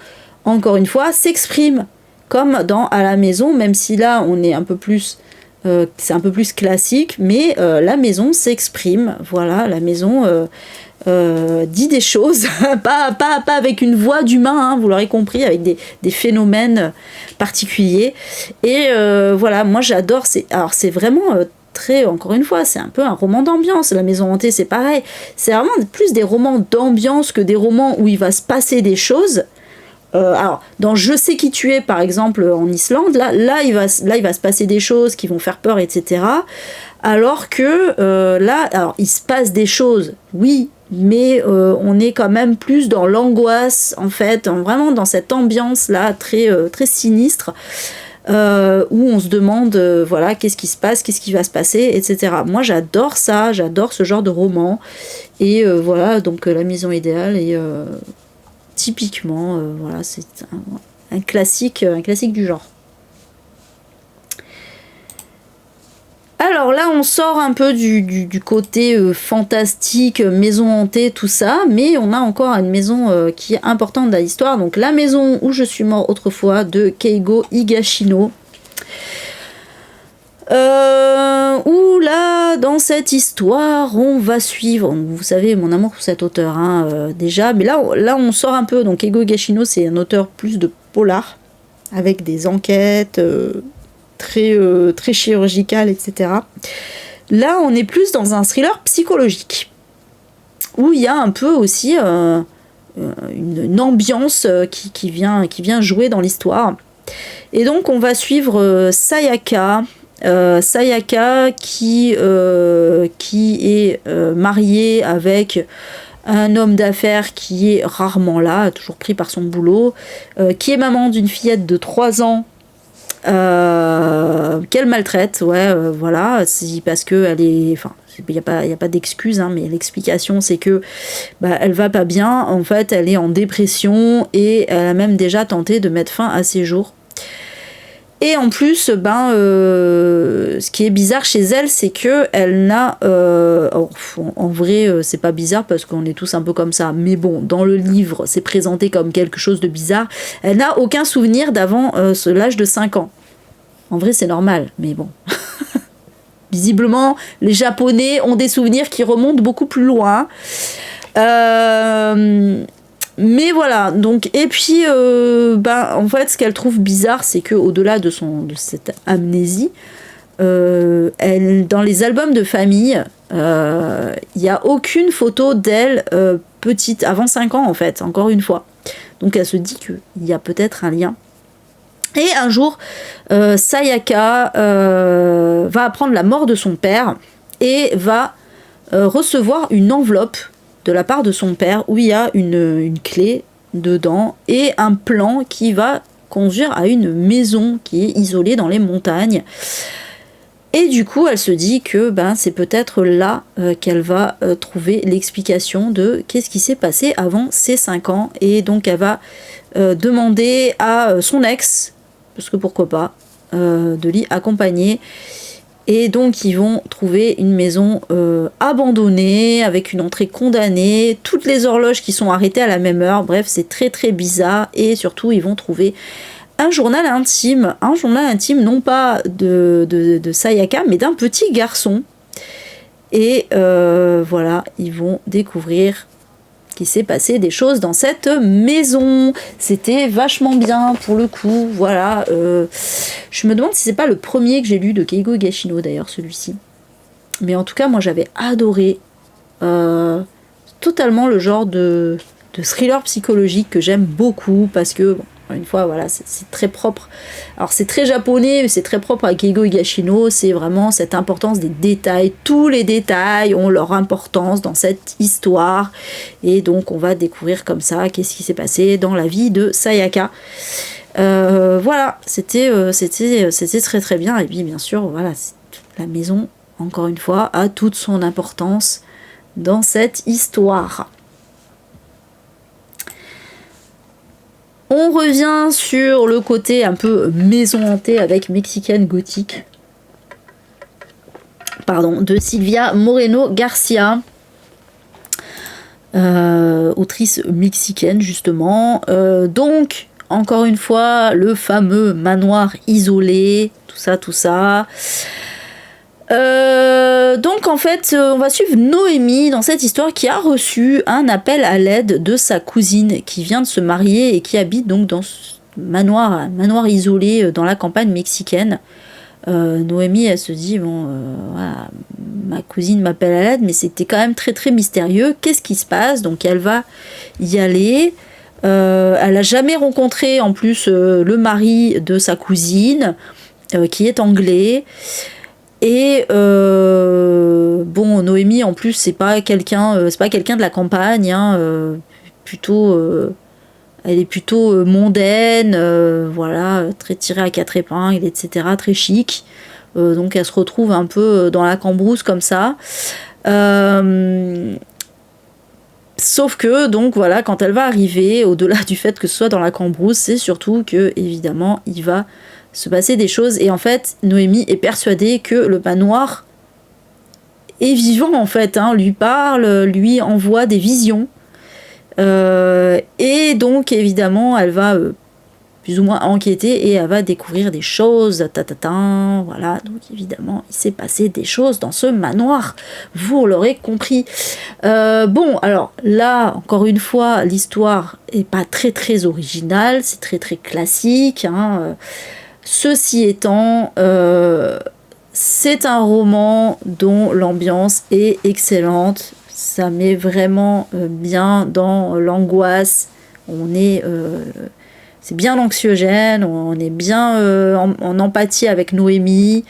encore une fois, s'exprime, comme dans À la maison, même si là, on est un peu plus... c'est un peu plus classique, mais la maison s'exprime. Voilà, la maison dit des choses, pas avec une voix d'humain, hein, vous l'aurez compris, avec des phénomènes particuliers. Et voilà, moi j'adore, alors c'est vraiment très, encore une fois, c'est un peu un roman d'ambiance. La Maison hantée, c'est pareil. C'est vraiment plus des romans d'ambiance que des romans où il va se passer des choses. Alors, dans Je sais qui tu es, par exemple, en Islande, là, il va se passer des choses qui vont faire peur, etc. Alors que là, alors, il se passe des choses, oui, mais on est quand même plus dans l'angoisse, en fait, vraiment dans cette ambiance-là, très, très sinistre, où on se demande, voilà, qu'est-ce qui se passe, qu'est-ce qui va se passer, etc. Moi, j'adore ça, j'adore ce genre de roman. Et voilà, donc La Maison idéale est... typiquement, voilà, c'est un classique du genre. Alors là, on sort un peu du côté fantastique, maison hantée, tout ça, mais on a encore une maison qui est importante dans l'histoire. Donc La Maison où je suis mort autrefois de Keigo Higashino. Où là, dans cette histoire, on va suivre, vous savez mon amour pour cet auteur, hein, déjà, mais là on sort un peu, donc Keigo Higashino c'est un auteur plus de polar, avec des enquêtes très, très chirurgicales, etc. Là on est plus dans un thriller psychologique, où il y a un peu aussi une ambiance qui vient jouer dans l'histoire. Et donc on va suivre Sayaka, qui est mariée avec un homme d'affaires qui est rarement là, toujours pris par son boulot, qui est maman d'une fillette de 3 ans qu'elle maltraite, voilà, c'est parce que elle est, enfin, il n'y a pas d'excuse, hein, mais l'explication c'est que elle va pas bien, en fait elle est en dépression et elle a même déjà tenté de mettre fin à ses jours. Et en plus, ce qui est bizarre chez elle, c'est que elle n'a... en vrai, c'est pas bizarre parce qu'on est tous un peu comme ça. Mais bon, dans le livre, c'est présenté comme quelque chose de bizarre. Elle n'a aucun souvenir d'avant l'âge de 5 ans. En vrai, c'est normal, mais bon. Visiblement, les Japonais ont des souvenirs qui remontent beaucoup plus loin. Mais voilà, donc, et puis, en fait, ce qu'elle trouve bizarre, c'est qu'au-delà de cette amnésie, dans les albums de famille, il n'y a aucune photo d'elle petite, avant 5 ans, en fait, encore une fois. Donc, elle se dit qu'il y a peut-être un lien. Et un jour, Sayaka va apprendre la mort de son père et va recevoir une enveloppe de la part de son père où il y a une clé dedans et un plan qui va conduire à une maison qui est isolée dans les montagnes. Et du coup, elle se dit que c'est peut-être là qu'elle va trouver l'explication de qu'est-ce qui s'est passé avant ses 5 ans. Et donc, elle va demander à son ex, parce que pourquoi pas, de l'y accompagner. Et donc ils vont trouver une maison abandonnée, avec une entrée condamnée, toutes les horloges qui sont arrêtées à la même heure, bref c'est très très bizarre. Et surtout ils vont trouver un journal intime non pas de Sayaka mais d'un petit garçon. Et voilà, ils vont découvrir qu'il s'est passé des choses dans cette maison. C'était vachement bien pour le coup, voilà. Je me demande si c'est pas le premier que j'ai lu de Keigo Higashino d'ailleurs, celui-ci. Mais en tout cas, moi j'avais adoré totalement le genre de thriller psychologique que j'aime beaucoup parce que, bon, une fois, voilà, c'est très propre. Alors c'est très japonais, mais c'est très propre à Keigo Higashino. C'est vraiment cette importance des détails. Tous les détails ont leur importance dans cette histoire. Et donc on va découvrir comme ça qu'est-ce qui s'est passé dans la vie de Sayaka. Voilà, c'était très très bien. Et puis bien sûr, voilà, la maison, encore une fois, a toute son importance dans cette histoire. On revient sur le côté un peu maison hantée avec mexicaine gothique. De Silvia Moreno Garcia, autrice mexicaine justement. Donc, encore une fois, le fameux manoir isolé, tout ça. Donc en fait, on va suivre Noémie dans cette histoire qui a reçu un appel à l'aide de sa cousine qui vient de se marier et qui habite donc dans ce un manoir isolé dans la campagne mexicaine. Noémie, elle se dit, bon, voilà, ma cousine m'appelle à l'aide, mais c'était quand même très très mystérieux. Qu'est-ce qui se passe? Donc elle va y aller. Elle n'a jamais rencontré en plus le mari de sa cousine, qui est anglais. Et bon, Noémie en plus c'est pas quelqu'un de la campagne, hein, plutôt elle est plutôt mondaine, voilà, très tirée à quatre épingles, etc., très chic. Donc elle se retrouve un peu dans la cambrousse comme ça. Sauf que, donc voilà, quand elle va arriver, au-delà du fait que ce soit dans la cambrousse, c'est surtout que, évidemment, il va se passer des choses. Et en fait, Noémie est persuadée que le manoir est vivant, en fait, hein, lui parle, lui envoie des visions. Et donc, évidemment, elle va plus ou moins enquêter et elle va découvrir des choses, voilà, donc évidemment il s'est passé des choses dans ce manoir, vous l'aurez compris. Bon, alors là, encore une fois, l'histoire est pas très très originale, c'est très très classique, hein. Ceci étant, c'est un roman dont l'ambiance est excellente, ça met vraiment bien dans l'angoisse, c'est bien anxiogène, on est bien en empathie avec Noémie.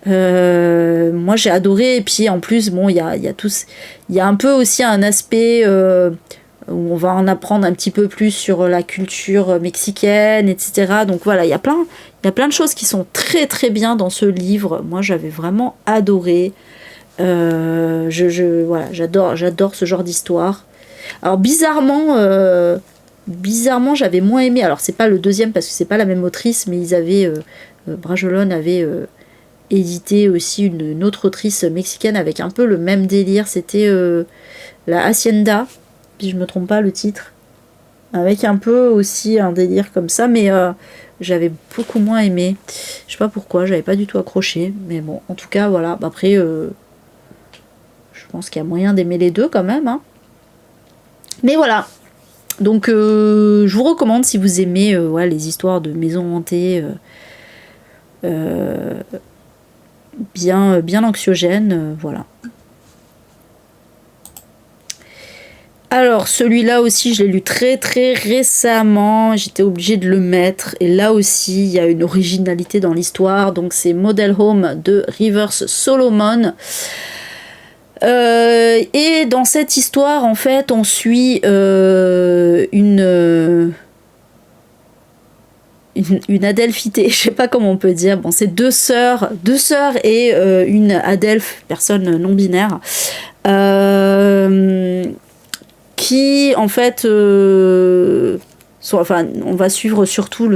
Moi j'ai adoré, et puis en plus bon il y a un peu aussi un aspect où on va en apprendre un petit peu plus sur la culture mexicaine, etc. Donc voilà, il y a plein de choses qui sont très très bien dans ce livre. Moi j'avais vraiment adoré. Voilà, j'adore ce genre d'histoire. Alors bizarrement j'avais moins aimé, alors c'est pas le deuxième parce que c'est pas la même autrice, mais Bragelonne avait édité aussi une autre autrice mexicaine avec un peu le même délire, c'était la Hacienda, si je me trompe pas le titre, avec un peu aussi un délire comme ça, mais j'avais beaucoup moins aimé, je sais pas pourquoi, j'avais pas du tout accroché, mais bon, en tout cas voilà, après je pense qu'il y a moyen d'aimer les deux quand même, hein. Mais voilà. Donc je vous recommande si vous aimez ouais, les histoires de maisons hantées bien anxiogènes, voilà. Alors celui-là aussi je l'ai lu très très récemment, j'étais obligée de le mettre, et là aussi il y a une originalité dans l'histoire, donc c'est Model Home de Rivers Solomon. Et dans cette histoire, en fait, on suit une adelphité, je sais pas comment on peut dire. Bon, c'est deux sœurs et une adelphe, personne non binaire, qui en fait on va suivre surtout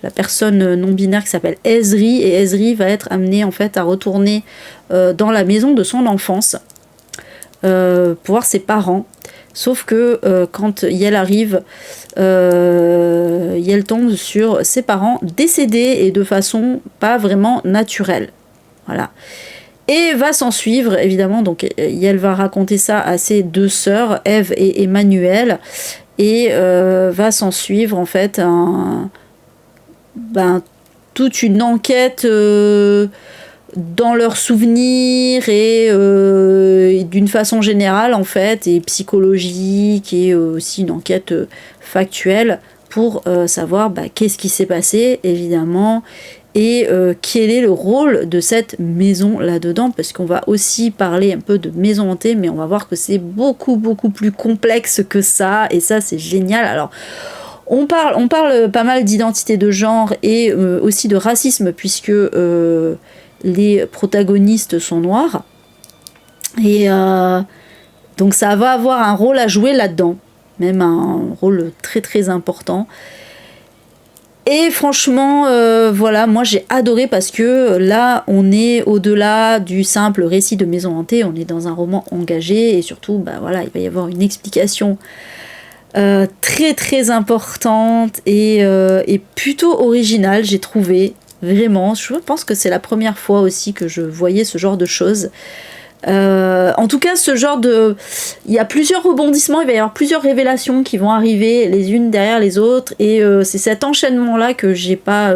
la personne non binaire qui s'appelle Ezri, et Ezri va être amené en fait à retourner dans la maison de son enfance pour voir ses parents. Sauf que quand Yel arrive, Yel tombe sur ses parents décédés et de façon pas vraiment naturelle. Voilà. Et va s'en suivre, évidemment, donc Yel va raconter ça à ses deux sœurs, Eve et Emmanuel, et va s'en suivre en fait toute une enquête dans leurs souvenirs et d'une façon générale en fait, et psychologique, et aussi une enquête factuelle pour savoir qu'est-ce qui s'est passé évidemment, et quel est le rôle de cette maison là-dedans, parce qu'on va aussi parler un peu de maison hantée, mais on va voir que c'est beaucoup plus complexe que ça, et ça c'est génial. Alors on parle pas mal d'identité de genre et aussi de racisme, puisque les protagonistes sont noirs, et donc ça va avoir un rôle à jouer là-dedans, même un rôle très très important. Et franchement, voilà, moi j'ai adoré, parce que là on est au-delà du simple récit de maison hantée, on est dans un roman engagé, et surtout voilà, il va y avoir une explication très très importante et plutôt originale, j'ai trouvé. Vraiment, je pense que c'est la première fois aussi que je voyais ce genre de choses. En tout cas, ce genre de... Il y a plusieurs rebondissements, il va y avoir plusieurs révélations qui vont arriver les unes derrière les autres, et c'est cet enchaînement-là que j'ai pas...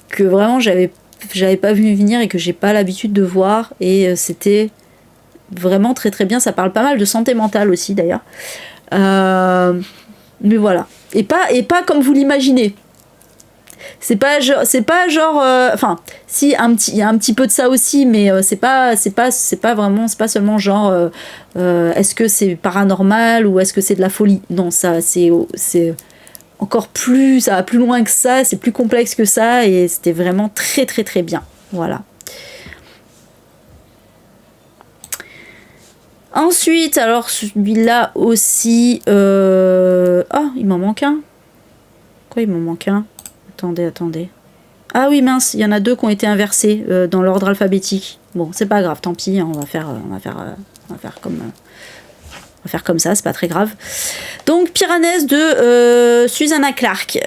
que vraiment j'avais pas vu venir et que j'ai pas l'habitude de voir, et c'était vraiment très très bien. Ça parle pas mal de santé mentale aussi d'ailleurs. Mais voilà. Et pas comme vous l'imaginez. C'est pas genre enfin si il y a un petit peu de ça aussi, mais c'est pas vraiment, c'est pas seulement genre est-ce que c'est paranormal ou est-ce que c'est de la folie. Non, ça c'est encore plus, ça va plus loin que ça, c'est plus complexe que ça, et c'était vraiment très très très bien. Voilà. Ensuite, alors celui-là aussi il m'en manque un. Quoi, il m'en manque un? Attendez. Ah oui, mince, il y en a deux qui ont été inversés dans l'ordre alphabétique. Bon, c'est pas grave, tant pis, on va faire comme ça, c'est pas très grave. Donc, Piranèse de Susanna Clark.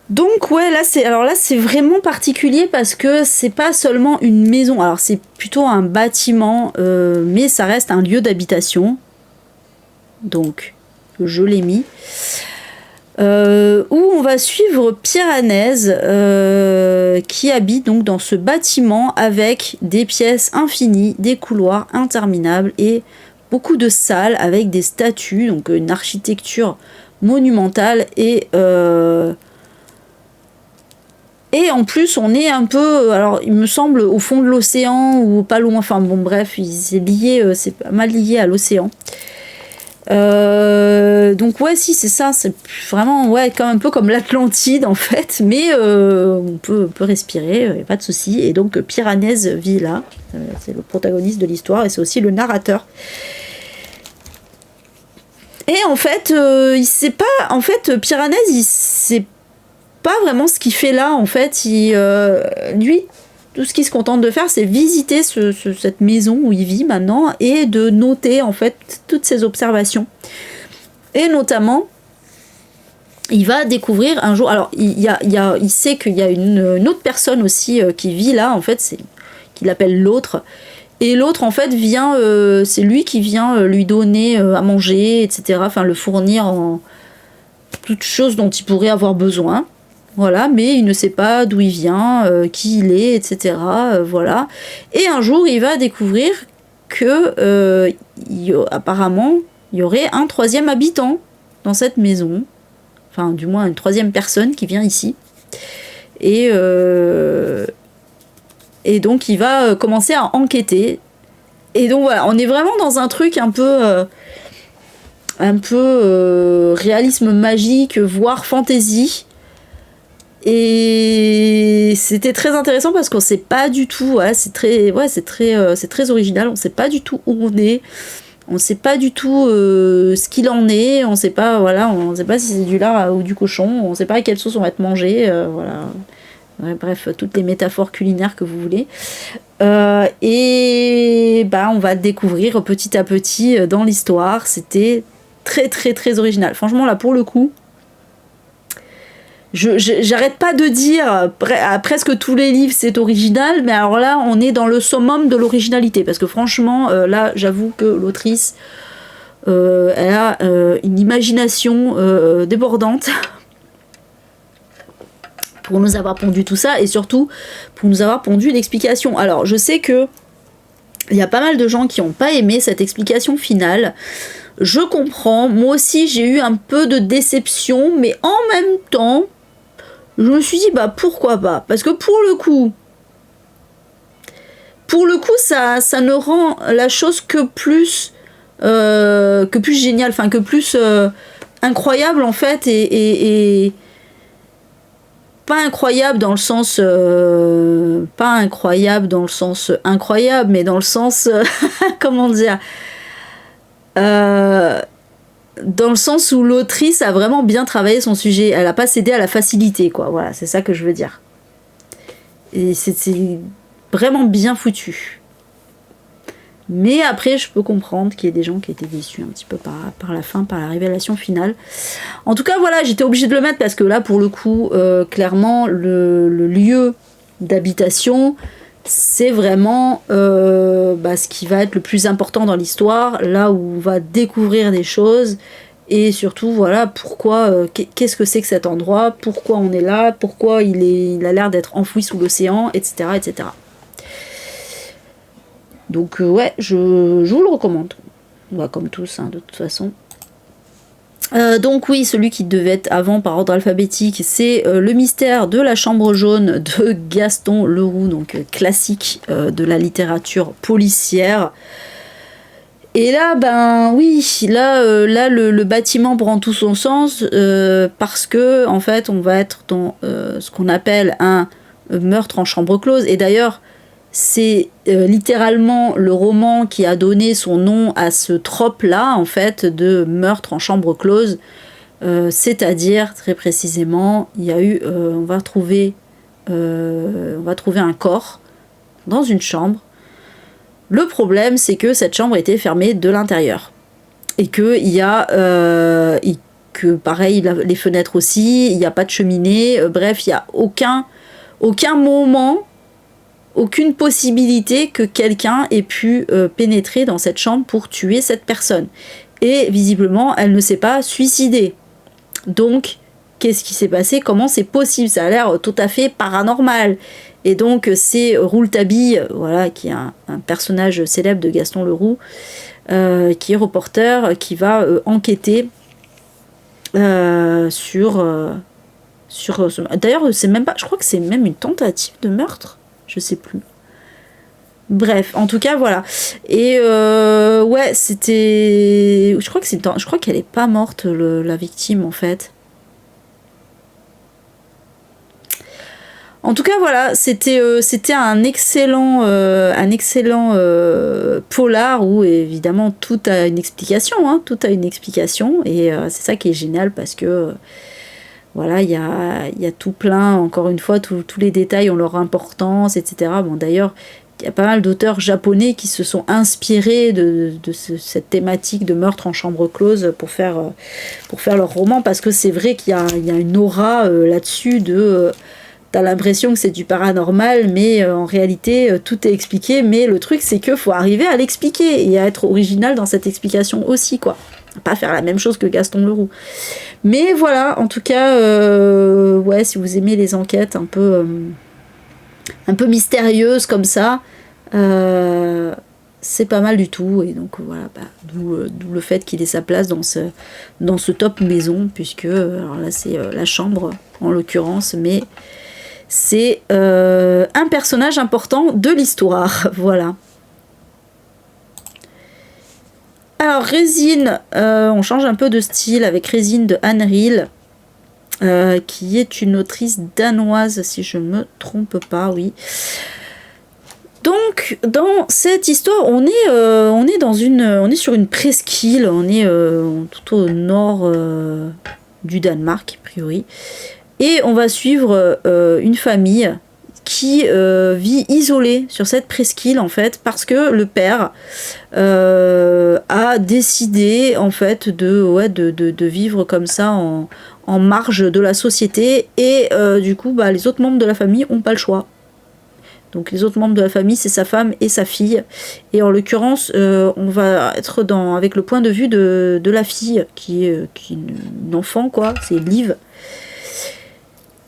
Donc ouais, là c'est vraiment particulier parce que c'est pas seulement une maison. Alors c'est plutôt un bâtiment, mais ça reste un lieu d'habitation. Donc je l'ai mis. Où on va suivre Piranèse qui habite donc dans ce bâtiment avec des pièces infinies, des couloirs interminables et beaucoup de salles avec des statues, donc une architecture monumentale, et en plus on est un peu, alors il me semble au fond de l'océan ou pas loin, enfin bon bref, c'est lié, c'est pas mal lié à l'océan. Donc ouais, si c'est ça, c'est vraiment ouais, comme un peu comme l'Atlantide en fait, mais on peut respirer, y a pas de souci. Et donc Piranèse vit là, c'est le protagoniste de l'histoire et c'est aussi le narrateur. Et en fait, il sait pas, en fait Piranèse, il sait pas vraiment ce qu'il fait là en fait. Lui, tout ce qu'il se contente de faire, c'est visiter cette maison où il vit maintenant et de noter en fait toutes ses observations. Et notamment, il va découvrir un jour. Alors, il sait qu'il y a une autre personne aussi qui vit là. En fait, qu'il appelle l'autre. Et l'autre, en fait, vient. C'est lui qui vient lui donner à manger, etc. Enfin, le fournir en toutes choses dont il pourrait avoir besoin. Voilà, mais il ne sait pas d'où il vient, qui il est, etc. Voilà. Et un jour, il va découvrir que apparemment, il y aurait un troisième habitant dans cette maison. Enfin, du moins, une troisième personne qui vient ici. Et donc, il va commencer à enquêter. Et donc, voilà, on est vraiment dans un truc un peu réalisme magique, voire fantasy. Et c'était très intéressant parce qu'on sait pas du tout, c'est très original, on sait pas du tout où on est, on sait pas du tout ce qu'il en est, on sait pas, on sait pas si c'est du lard ou du cochon, on sait pas à quelle sauce on va être mangé, voilà. Ouais, bref, toutes les métaphores culinaires que vous voulez. Et on va découvrir petit à petit dans l'histoire. C'était très très très original. Franchement, là pour le coup, j'arrête pas de dire presque tous les livres c'est original, mais alors là on est dans le summum de l'originalité parce que franchement là j'avoue que l'autrice elle a une imagination débordante pour nous avoir pondu tout ça et surtout pour nous avoir pondu l'explication. Alors je sais que il y a pas mal de gens qui n'ont pas aimé cette explication finale. Je comprends, moi aussi j'ai eu un peu de déception, mais en même temps je me suis dit pourquoi pas, parce que pour le coup ça ne rend la chose que plus géniale, enfin que plus incroyable en fait, et pas incroyable dans le sens incroyable, mais dans le sens comment dire, dans le sens où l'autrice a vraiment bien travaillé son sujet, elle a pas cédé à la facilité, quoi. Voilà, c'est ça que je veux dire. Et c'est vraiment bien foutu. Mais après, je peux comprendre qu'il y ait des gens qui étaient déçus un petit peu par la fin, par la révélation finale. En tout cas, voilà, j'étais obligée de le mettre parce que là, pour le coup, clairement, le lieu d'habitation, c'est vraiment ce qui va être le plus important dans l'histoire, là où on va découvrir des choses. Et surtout, voilà, pourquoi, qu'est-ce que c'est que cet endroit, pourquoi on est là, pourquoi il a l'air d'être enfoui sous l'océan, etc., etc. Donc ouais, je vous le recommande. Bah, comme tous, hein, de toute façon. Donc oui, celui qui devait être avant par ordre alphabétique, c'est Le mystère de la chambre jaune de Gaston Leroux, donc classique de la littérature policière. Et là, ben oui, là le bâtiment prend tout son sens parce que en fait, on va être dans ce qu'on appelle un meurtre en chambre close. Et d'ailleurs, c'est littéralement le roman qui a donné son nom à ce trope-là, en fait, de meurtre en chambre close. C'est-à-dire, très précisément, il y a eu, on va trouver un corps dans une chambre. Le problème, c'est que cette chambre était fermée de l'intérieur. Et qu'il y a... que pareil, les fenêtres aussi, il n'y a pas de cheminée. Bref, il n'y a aucun moment, aucune possibilité que quelqu'un ait pu pénétrer dans cette chambre pour tuer cette personne. Et visiblement, elle ne s'est pas suicidée. Donc, qu'est-ce qui s'est passé? Comment c'est possible? Ça a l'air tout à fait paranormal. Et donc c'est Rouletabille, voilà, qui est un personnage célèbre de Gaston Leroux, qui est reporter, qui va enquêter sur d'ailleurs, c'est même pas, je crois que c'est même une tentative de meurtre, je sais plus. Bref, en tout cas, voilà. Et ouais, c'était, je crois qu'elle est pas morte, la victime, en fait. En tout cas, voilà, c'était un excellent polar où évidemment tout a une explication, hein, tout a une explication, et c'est ça qui est génial parce que voilà, il y a tout plein, encore une fois, tous les détails ont leur importance, etc. Bon, d'ailleurs, il y a pas mal d'auteurs japonais qui se sont inspirés de cette thématique de meurtre en chambre close pour faire leur roman, parce que c'est vrai qu'il y a une aura là-dessus de... T'as l'impression que c'est du paranormal, mais en réalité, tout est expliqué. Mais le truc, c'est qu'il faut arriver à l'expliquer et à être original dans cette explication aussi, quoi. Pas faire la même chose que Gaston Leroux. Mais voilà, en tout cas, ouais, si vous aimez les enquêtes un peu mystérieuses comme ça, c'est pas mal du tout. Et donc voilà, d'où le fait qu'il ait sa place dans ce top maison, puisque alors là, c'est la chambre en l'occurrence, mais... c'est un personnage important de l'histoire, voilà. Alors Résine, on change un peu de style avec Résine de Anne Riel, qui est une autrice danoise, si je me trompe pas, oui. Donc dans cette histoire, on est sur une presqu'île, on est tout au nord du Danemark, a priori. Et on va suivre une famille qui vit isolée sur cette presqu'île, en fait, parce que le père a décidé, en fait, de vivre comme ça en marge de la société. Et du coup, les autres membres de la famille n'ont pas le choix. Donc les autres membres de la famille, c'est sa femme et sa fille. Et en l'occurrence, on va être avec le point de vue de la fille, qui est une enfant, quoi, c'est Liv.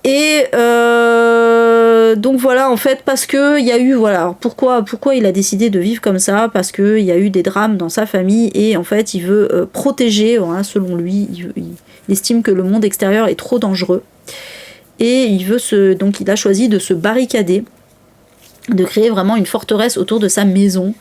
Et donc voilà, en fait, parce que il y a eu, voilà, alors pourquoi il a décidé de vivre comme ça? Parce qu'il y a eu des drames dans sa famille et en fait il veut protéger, voilà, selon lui, il estime que le monde extérieur est trop dangereux et donc il a choisi de se barricader, de créer vraiment une forteresse autour de sa maison.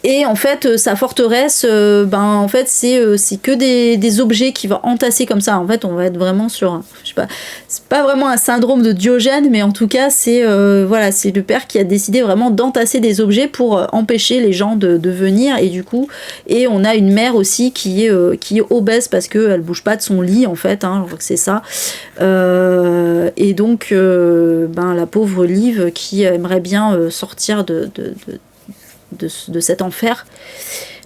Et en fait, sa forteresse, en fait, c'est que des objets qui vont entasser comme ça. En fait, on va être vraiment sur, je sais pas, c'est pas vraiment un syndrome de Diogène, mais en tout cas, c'est voilà, c'est le père qui a décidé vraiment d'entasser des objets pour empêcher les gens de venir. Et du coup, et on a une mère aussi qui est obèse parce qu'elle bouge pas de son lit, en fait, hein, je crois que c'est ça. Et donc, la pauvre Liv qui aimerait bien sortir de cet enfer,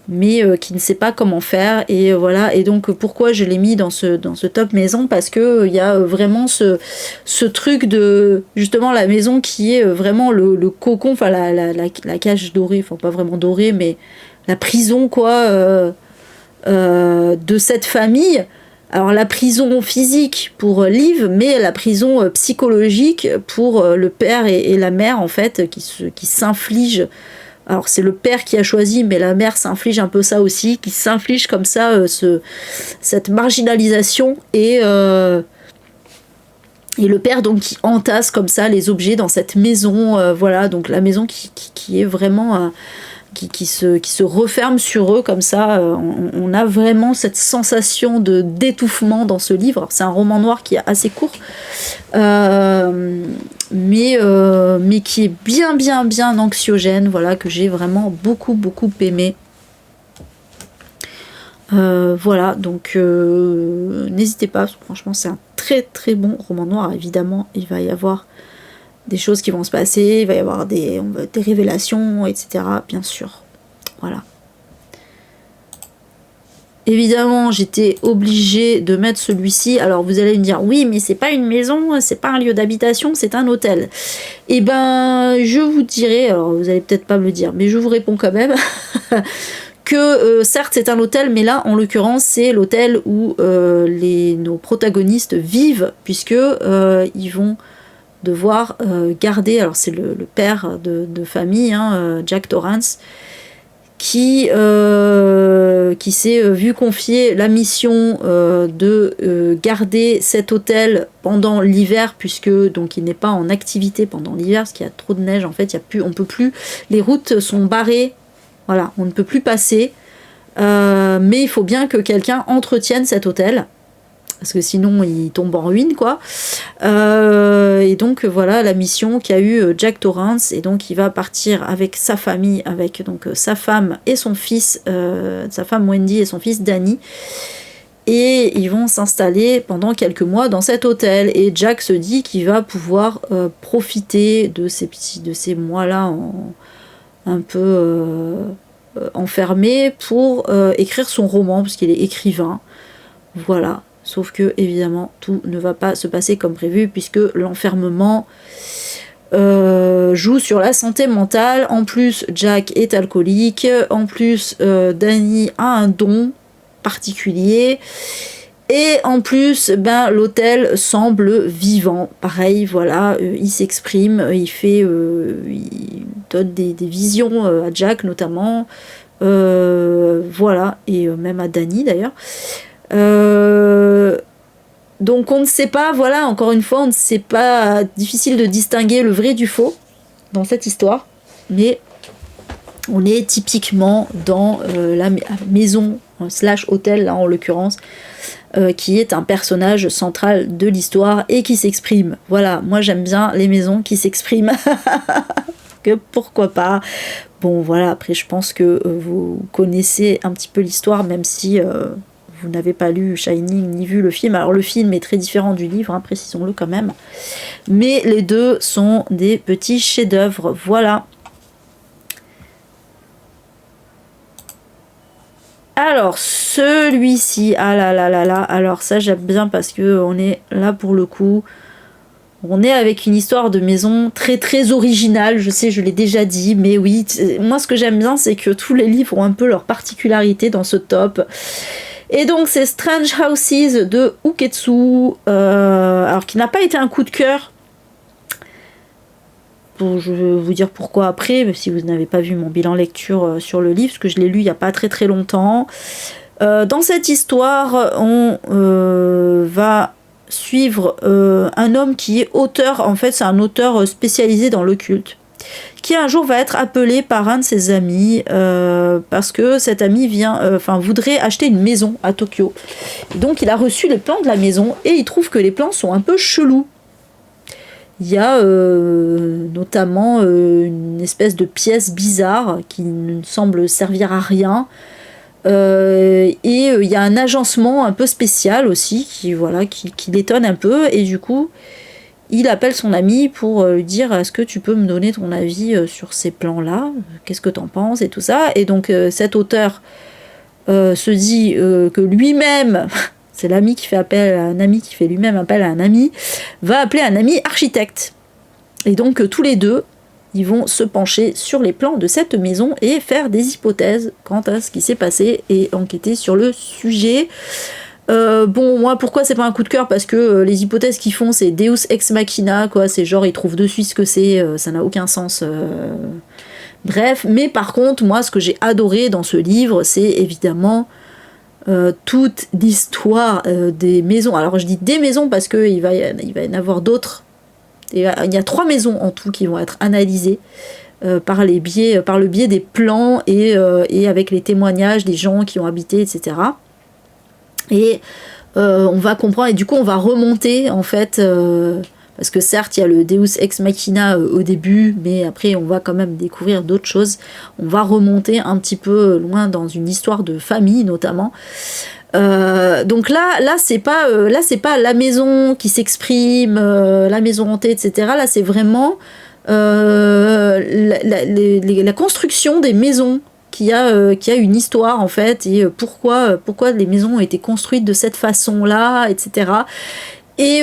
mais qui ne sait pas comment faire, et voilà. Et donc pourquoi je l'ai mis dans ce top maison, parce que il y a vraiment ce truc de justement la maison qui est vraiment le cocon, enfin la cage dorée, enfin pas vraiment dorée, mais la prison quoi, de cette famille. Alors la prison physique pour Liv, mais la prison psychologique pour le père et la mère en fait, qui s'infligent. Alors c'est le père qui a choisi, mais la mère s'inflige un peu ça aussi, qui s'inflige comme ça cette marginalisation, et le père donc qui entasse comme ça les objets dans cette maison, voilà, donc la maison qui est vraiment qui se referme sur eux comme ça. On a vraiment cette sensation d'étouffement dans ce livre. Alors, c'est un roman noir qui est assez court, mais qui est bien anxiogène, voilà, que j'ai vraiment beaucoup aimé. Voilà, donc n'hésitez pas, parce que franchement c'est un très bon roman noir. Évidemment, il va y avoir des choses qui vont se passer, il va y avoir des révélations, etc. Bien sûr. Voilà. Évidemment, j'étais obligée de mettre celui-ci. Alors vous allez me dire, oui, mais c'est pas une maison, c'est pas un lieu d'habitation, c'est un hôtel. Et ben, je vous dirai, alors vous allez peut-être pas me le dire, mais je vous réponds quand même, que certes c'est un hôtel, mais là en l'occurrence c'est l'hôtel où nos protagonistes vivent, puisque ils vont devoir garder, alors c'est le père de famille, hein, Jack Torrance, qui s'est vu confier la mission de garder cet hôtel pendant l'hiver, puisque donc il n'est pas en activité pendant l'hiver, parce qu'il y a trop de neige en fait, on peut plus, les routes sont barrées, voilà, on ne peut plus passer, mais il faut bien que quelqu'un entretienne cet hôtel, parce que sinon il tombe en ruine quoi. Et donc voilà la mission qu'a eu Jack Torrance, et donc il va partir avec sa famille, avec donc sa femme et son fils, sa femme Wendy et son fils Danny, et ils vont s'installer pendant quelques mois dans cet hôtel, et Jack se dit qu'il va pouvoir profiter de ces mois-là un peu enfermé pour écrire son roman, parce qu'il est écrivain, voilà. Sauf que, évidemment, tout ne va pas se passer comme prévu, puisque l'enfermement joue sur la santé mentale. En plus, Jack est alcoolique. En plus, Danny a un don particulier. Et en plus, l'hôtel semble vivant. Pareil, voilà, il s'exprime, il donne des visions à Jack, notamment. Voilà, et même à Danny, d'ailleurs. Donc on ne sait pas, voilà, encore une fois, on ne sait pas, difficile de distinguer le vrai du faux dans cette histoire, mais on est typiquement dans la maison / hôtel, là en l'occurrence, qui est un personnage central de l'histoire et qui s'exprime. Voilà, moi j'aime bien les maisons qui s'expriment, que pourquoi pas. Bon voilà, après je pense que vous connaissez un petit peu l'histoire, même si vous n'avez pas lu Shining ni vu le film. Alors le film est très différent du livre, hein, précisons-le quand même. Mais les deux sont des petits chefs-d'œuvre. Voilà. Alors celui-ci, ah là là là là, alors ça j'aime bien parce que on est là pour le coup. On est avec une histoire de maison très originale, je sais, je l'ai déjà dit, mais oui, moi ce que j'aime bien c'est que tous les livres ont un peu leur particularité dans ce top. Et donc c'est Strange Houses de Uketsu, alors qui n'a pas été un coup de cœur. Bon, je vais vous dire pourquoi après, même si vous n'avez pas vu mon bilan lecture sur le livre, parce que je l'ai lu il n'y a pas très longtemps. Dans cette histoire, on va suivre un homme qui est auteur, en fait c'est un auteur spécialisé dans l'occulte, qui un jour va être appelé par un de ses amis parce que cet ami voudrait acheter une maison à Tokyo. Donc il a reçu les plans de la maison et il trouve que les plans sont un peu chelous. Il y a notamment une espèce de pièce bizarre qui ne semble servir à rien. Et il y a un agencement un peu spécial aussi qui l'étonne un peu, et du coup il appelle son ami pour lui dire est-ce que tu peux me donner ton avis sur ces plans-là, qu'est-ce que t'en penses et tout ça. Et donc cet auteur se dit que lui-même, c'est l'ami qui fait appel à un ami qui fait lui-même appel à un ami, va appeler un ami architecte. Et donc tous les deux, ils vont se pencher sur les plans de cette maison et faire des hypothèses quant à ce qui s'est passé et enquêter sur le sujet. Bon, moi, pourquoi c'est pas un coup de cœur? Parce que les hypothèses qu'ils font, c'est Deus ex machina, quoi. C'est genre, ils trouvent de suite ce que c'est, ça n'a aucun sens. Bref, mais par contre, moi, ce que j'ai adoré dans ce livre, c'est évidemment toute l'histoire des maisons. Alors, je dis des maisons parce qu'il va y en avoir d'autres. Il y a 3 maisons en tout qui vont être analysées par le biais des plans et avec les témoignages des gens qui ont habité, etc. Et on va comprendre, et du coup on va remonter en fait, parce que certes il y a le Deus ex machina au début, mais après on va quand même découvrir d'autres choses. On va remonter un petit peu loin dans une histoire de famille notamment. Donc là c'est pas la maison qui s'exprime, la maison hantée, etc. Là c'est vraiment la construction des maisons qui a une histoire en fait, et pourquoi les maisons ont été construites de cette façon-là, etc. Et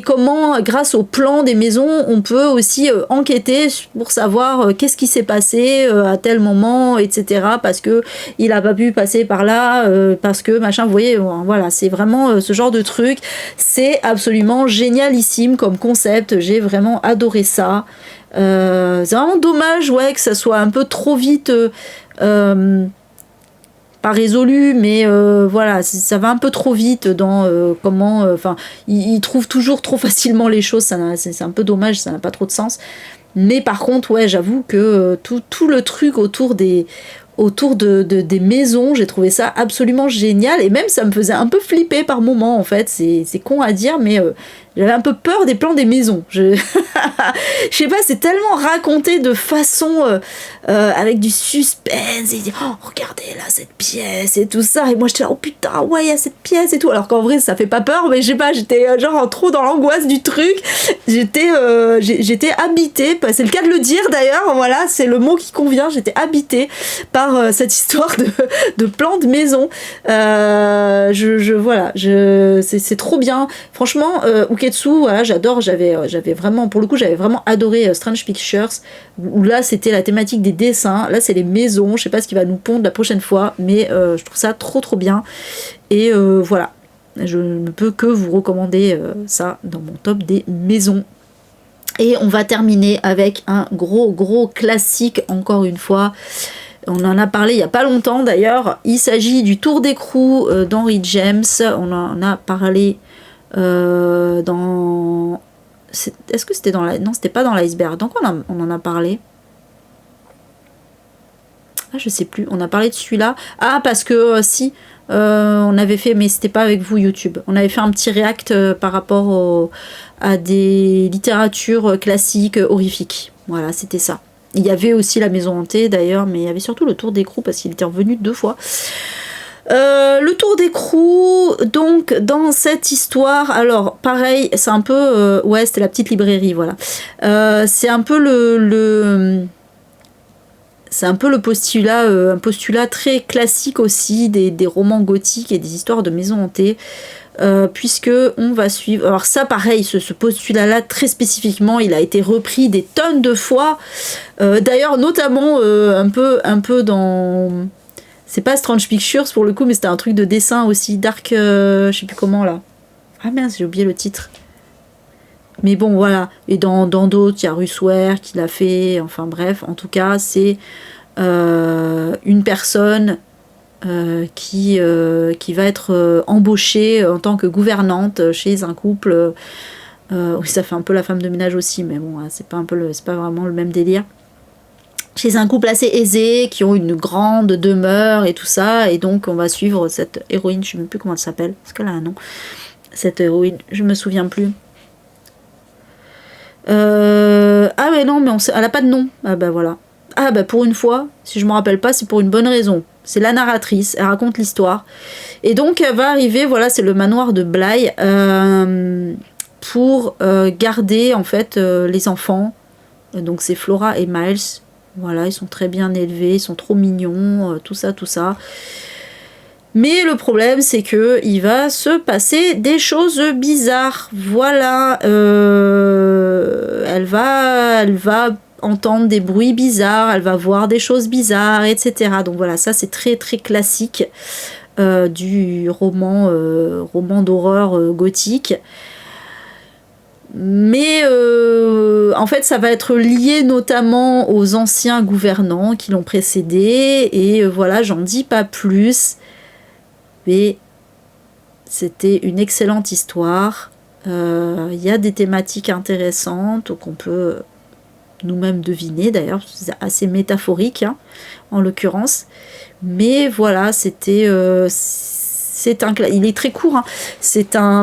comment, grâce au plan des maisons, on peut aussi enquêter pour savoir qu'est-ce qui s'est passé à tel moment, etc. Parce que il a pas pu passer par là, parce que machin, vous voyez, voilà, c'est vraiment ce genre de truc. C'est absolument génialissime comme concept, j'ai vraiment adoré ça. C'est vraiment dommage, ouais, que ça soit un peu trop vite pas résolu, mais voilà, ça va un peu trop vite dans comment... Enfin, il trouve toujours trop facilement les choses, c'est un peu dommage, ça n'a pas trop de sens. Mais par contre, ouais, j'avoue que tout le truc autour des maisons, j'ai trouvé ça absolument génial, et même ça me faisait un peu flipper par moments, en fait. C'est con à dire, mais j'avais un peu peur des plans des maisons. Je sais pas, c'est tellement raconté de façon avec du suspense, et oh, regardez là cette pièce et tout ça, et moi j'étais là, oh putain, ouais, il y a cette pièce et tout, alors qu'en vrai ça fait pas peur, mais je sais pas, j'étais genre trop dans l'angoisse du truc. J'étais habitée, c'est le cas de le dire d'ailleurs, voilà, c'est le mot qui convient, j'étais habitée par cette histoire de plans de maison. Voilà, c'est trop bien, franchement. Uketsu, voilà, j'adore, j'avais vraiment, pour le coup, j'avais vraiment adoré Strange Pictures, où là c'était la thématique des dessins, là c'est les maisons, je sais pas ce qui va nous pondre la prochaine fois, mais je trouve ça trop bien, et voilà, je ne peux que vous recommander ça dans mon top des maisons. Et on va terminer avec un gros classique, encore une fois. On en a parlé il n'y a pas longtemps d'ailleurs, il s'agit du Tour d'écrou d'Henry James. On en a parlé dans... Est-ce que c'était dans la... Non, c'était pas dans l'iceberg. Donc on en a parlé. Ah, je sais plus. On a parlé de celui-là. Ah, parce que si... on avait fait, mais c'était pas avec vous YouTube, on avait fait un petit react par rapport à des littératures classiques horrifiques. Voilà, c'était ça. Il y avait aussi la maison hantée d'ailleurs, mais il y avait surtout le Tour d'écrou parce qu'il était revenu 2 fois. Le Tour d'écrou, donc dans cette histoire, alors pareil, c'est un peu... ouais, c'était la petite librairie, voilà. C'est un peu c'est un peu le postulat, un postulat très classique aussi des romans gothiques et des histoires de maisons hantées, puisque on va suivre... Alors ça, pareil, ce postulat-là, très spécifiquement, il a été repris des tonnes de fois. D'ailleurs, notamment un peu dans... C'est pas Strange Pictures pour le coup, mais c'était un truc de dessin aussi, Dark... je sais plus comment, là. Ah mince, j'ai oublié le titre. Mais bon, voilà. Et dans d'autres, il y a Rusware qui l'a fait. Enfin bref, en tout cas, c'est une personne qui va être embauchée en tant que gouvernante chez un couple. Oui, ça fait un peu la femme de ménage aussi, mais bon, c'est pas vraiment le même délire. Chez un couple assez aisé, qui ont une grande demeure et tout ça. Et donc, on va suivre cette héroïne, je sais même plus comment elle s'appelle. Est-ce qu'elle a un nom? Cette héroïne, je me souviens plus. Ah mais non, mais elle a pas de nom. Ah bah voilà. Ah bah pour une fois, si je me rappelle pas, c'est pour une bonne raison. C'est la narratrice, elle raconte l'histoire. Et donc elle va arriver, voilà, c'est le manoir de Bly. pour garder en fait les enfants. Donc c'est Flora et Miles. Voilà, ils sont très bien élevés, ils sont trop mignons, tout ça, tout ça. Mais le problème, c'est que il va se passer des choses bizarres. Voilà, elle va entendre des bruits bizarres, elle va voir des choses bizarres, etc. Donc voilà, ça c'est très très classique du roman d'horreur gothique. Mais en fait, ça va être lié notamment aux anciens gouvernants qui l'ont précédé. Et voilà, j'en dis pas plus. Mais c'était une excellente histoire. Il y a des thématiques intéressantes qu'on peut nous-mêmes deviner. D'ailleurs, c'est assez métaphorique, hein, en l'occurrence. Mais voilà, c'était... il est très court, hein.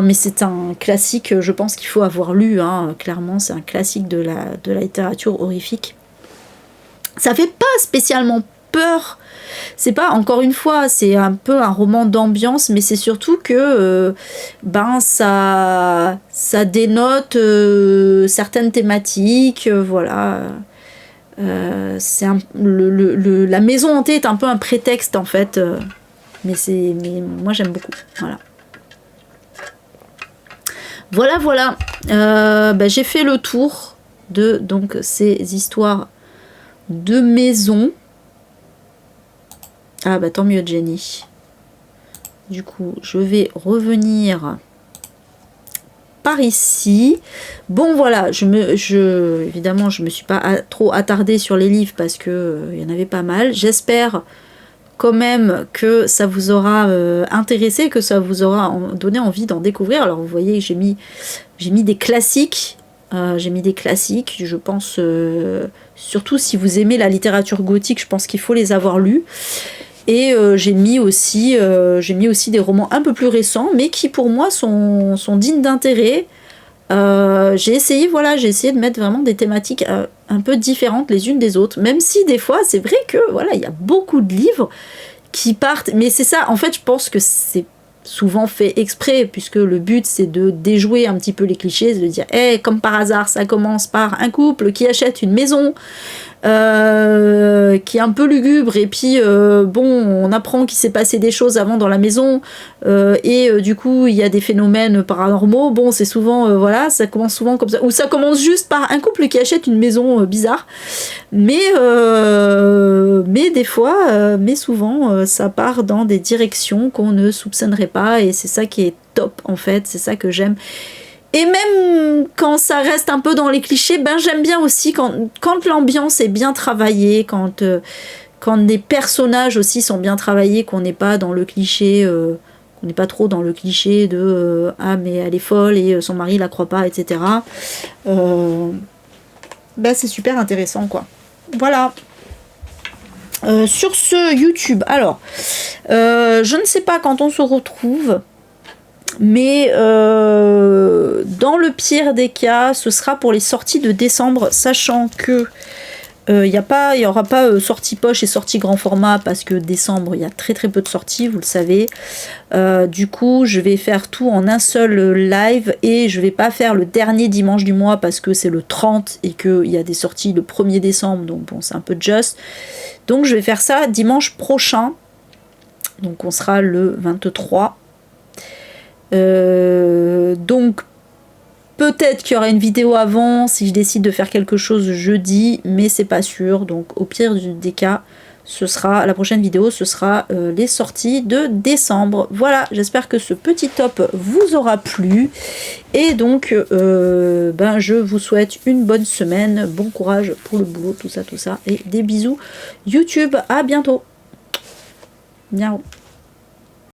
Mais c'est un classique, je pense qu'il faut avoir lu, hein. Clairement, c'est un classique de la littérature horrifique. Ça fait pas spécialement peur. C'est pas, encore une fois, c'est un peu un roman d'ambiance, mais c'est surtout que ça dénote certaines thématiques, voilà. La maison hantée est un peu un prétexte en fait, mais moi j'aime beaucoup. Voilà. J'ai fait le tour de donc ces histoires de maison. Ah bah tant mieux Jenny. Du coup, je vais revenir par ici. Bon voilà, évidemment, je me suis pas trop attardée sur les livres parce que il y en avait pas mal. J'espère quand même que ça vous aura intéressé, que ça vous aura donné envie d'en découvrir. Alors vous voyez, j'ai mis des classiques. Je pense, surtout si vous aimez la littérature gothique, je pense qu'il faut les avoir lus. Et j'ai mis aussi des romans un peu plus récents, mais qui pour moi sont dignes d'intérêt. J'ai essayé de mettre vraiment des thématiques un peu différentes les unes des autres, même si des fois c'est vrai que voilà, il y a beaucoup de livres qui partent, mais c'est ça, en fait je pense que c'est souvent fait exprès, puisque le but c'est de déjouer un petit peu les clichés, de dire comme par hasard ça commence par un couple qui achète une maison qui est un peu lugubre, et puis on apprend qu'il s'est passé des choses avant dans la maison, et du coup il y a des phénomènes paranormaux. Bon, c'est souvent ça commence souvent comme ça, ou ça commence juste par un couple qui achète une maison bizarre, mais des fois mais souvent ça part dans des directions qu'on ne soupçonnerait pas, et c'est ça qui est top en fait, c'est ça que j'aime. Et même quand ça reste un peu dans les clichés, j'aime bien aussi quand l'ambiance est bien travaillée, quand les personnages aussi sont bien travaillés, qu'on n'est pas dans le cliché, qu'on n'est pas trop dans le cliché de ah mais elle est folle et son mari la croit pas, etc. C'est super intéressant quoi. Voilà. Sur ce YouTube, alors je ne sais pas quand on se retrouve, mais dans le pire des cas, ce sera pour les sorties de décembre, sachant que il y aura pas sortie poche et sortie grand format, parce que décembre il y a très très peu de sorties, vous le savez. Du coup je vais faire tout en un seul live, et je vais pas faire le dernier dimanche du mois parce que c'est le 30 et qu'il y a des sorties le 1er décembre, donc bon, c'est un peu juste. Donc je vais faire ça dimanche prochain, donc on sera le 23. Donc peut-être qu'il y aura une vidéo avant si je décide de faire quelque chose jeudi, mais c'est pas sûr. Donc au pire des cas, la prochaine vidéo, ce sera les sorties de décembre. Voilà, j'espère que ce petit top vous aura plu, et donc je vous souhaite une bonne semaine, bon courage pour le boulot, tout ça, et des bisous YouTube, à bientôt. Miaou.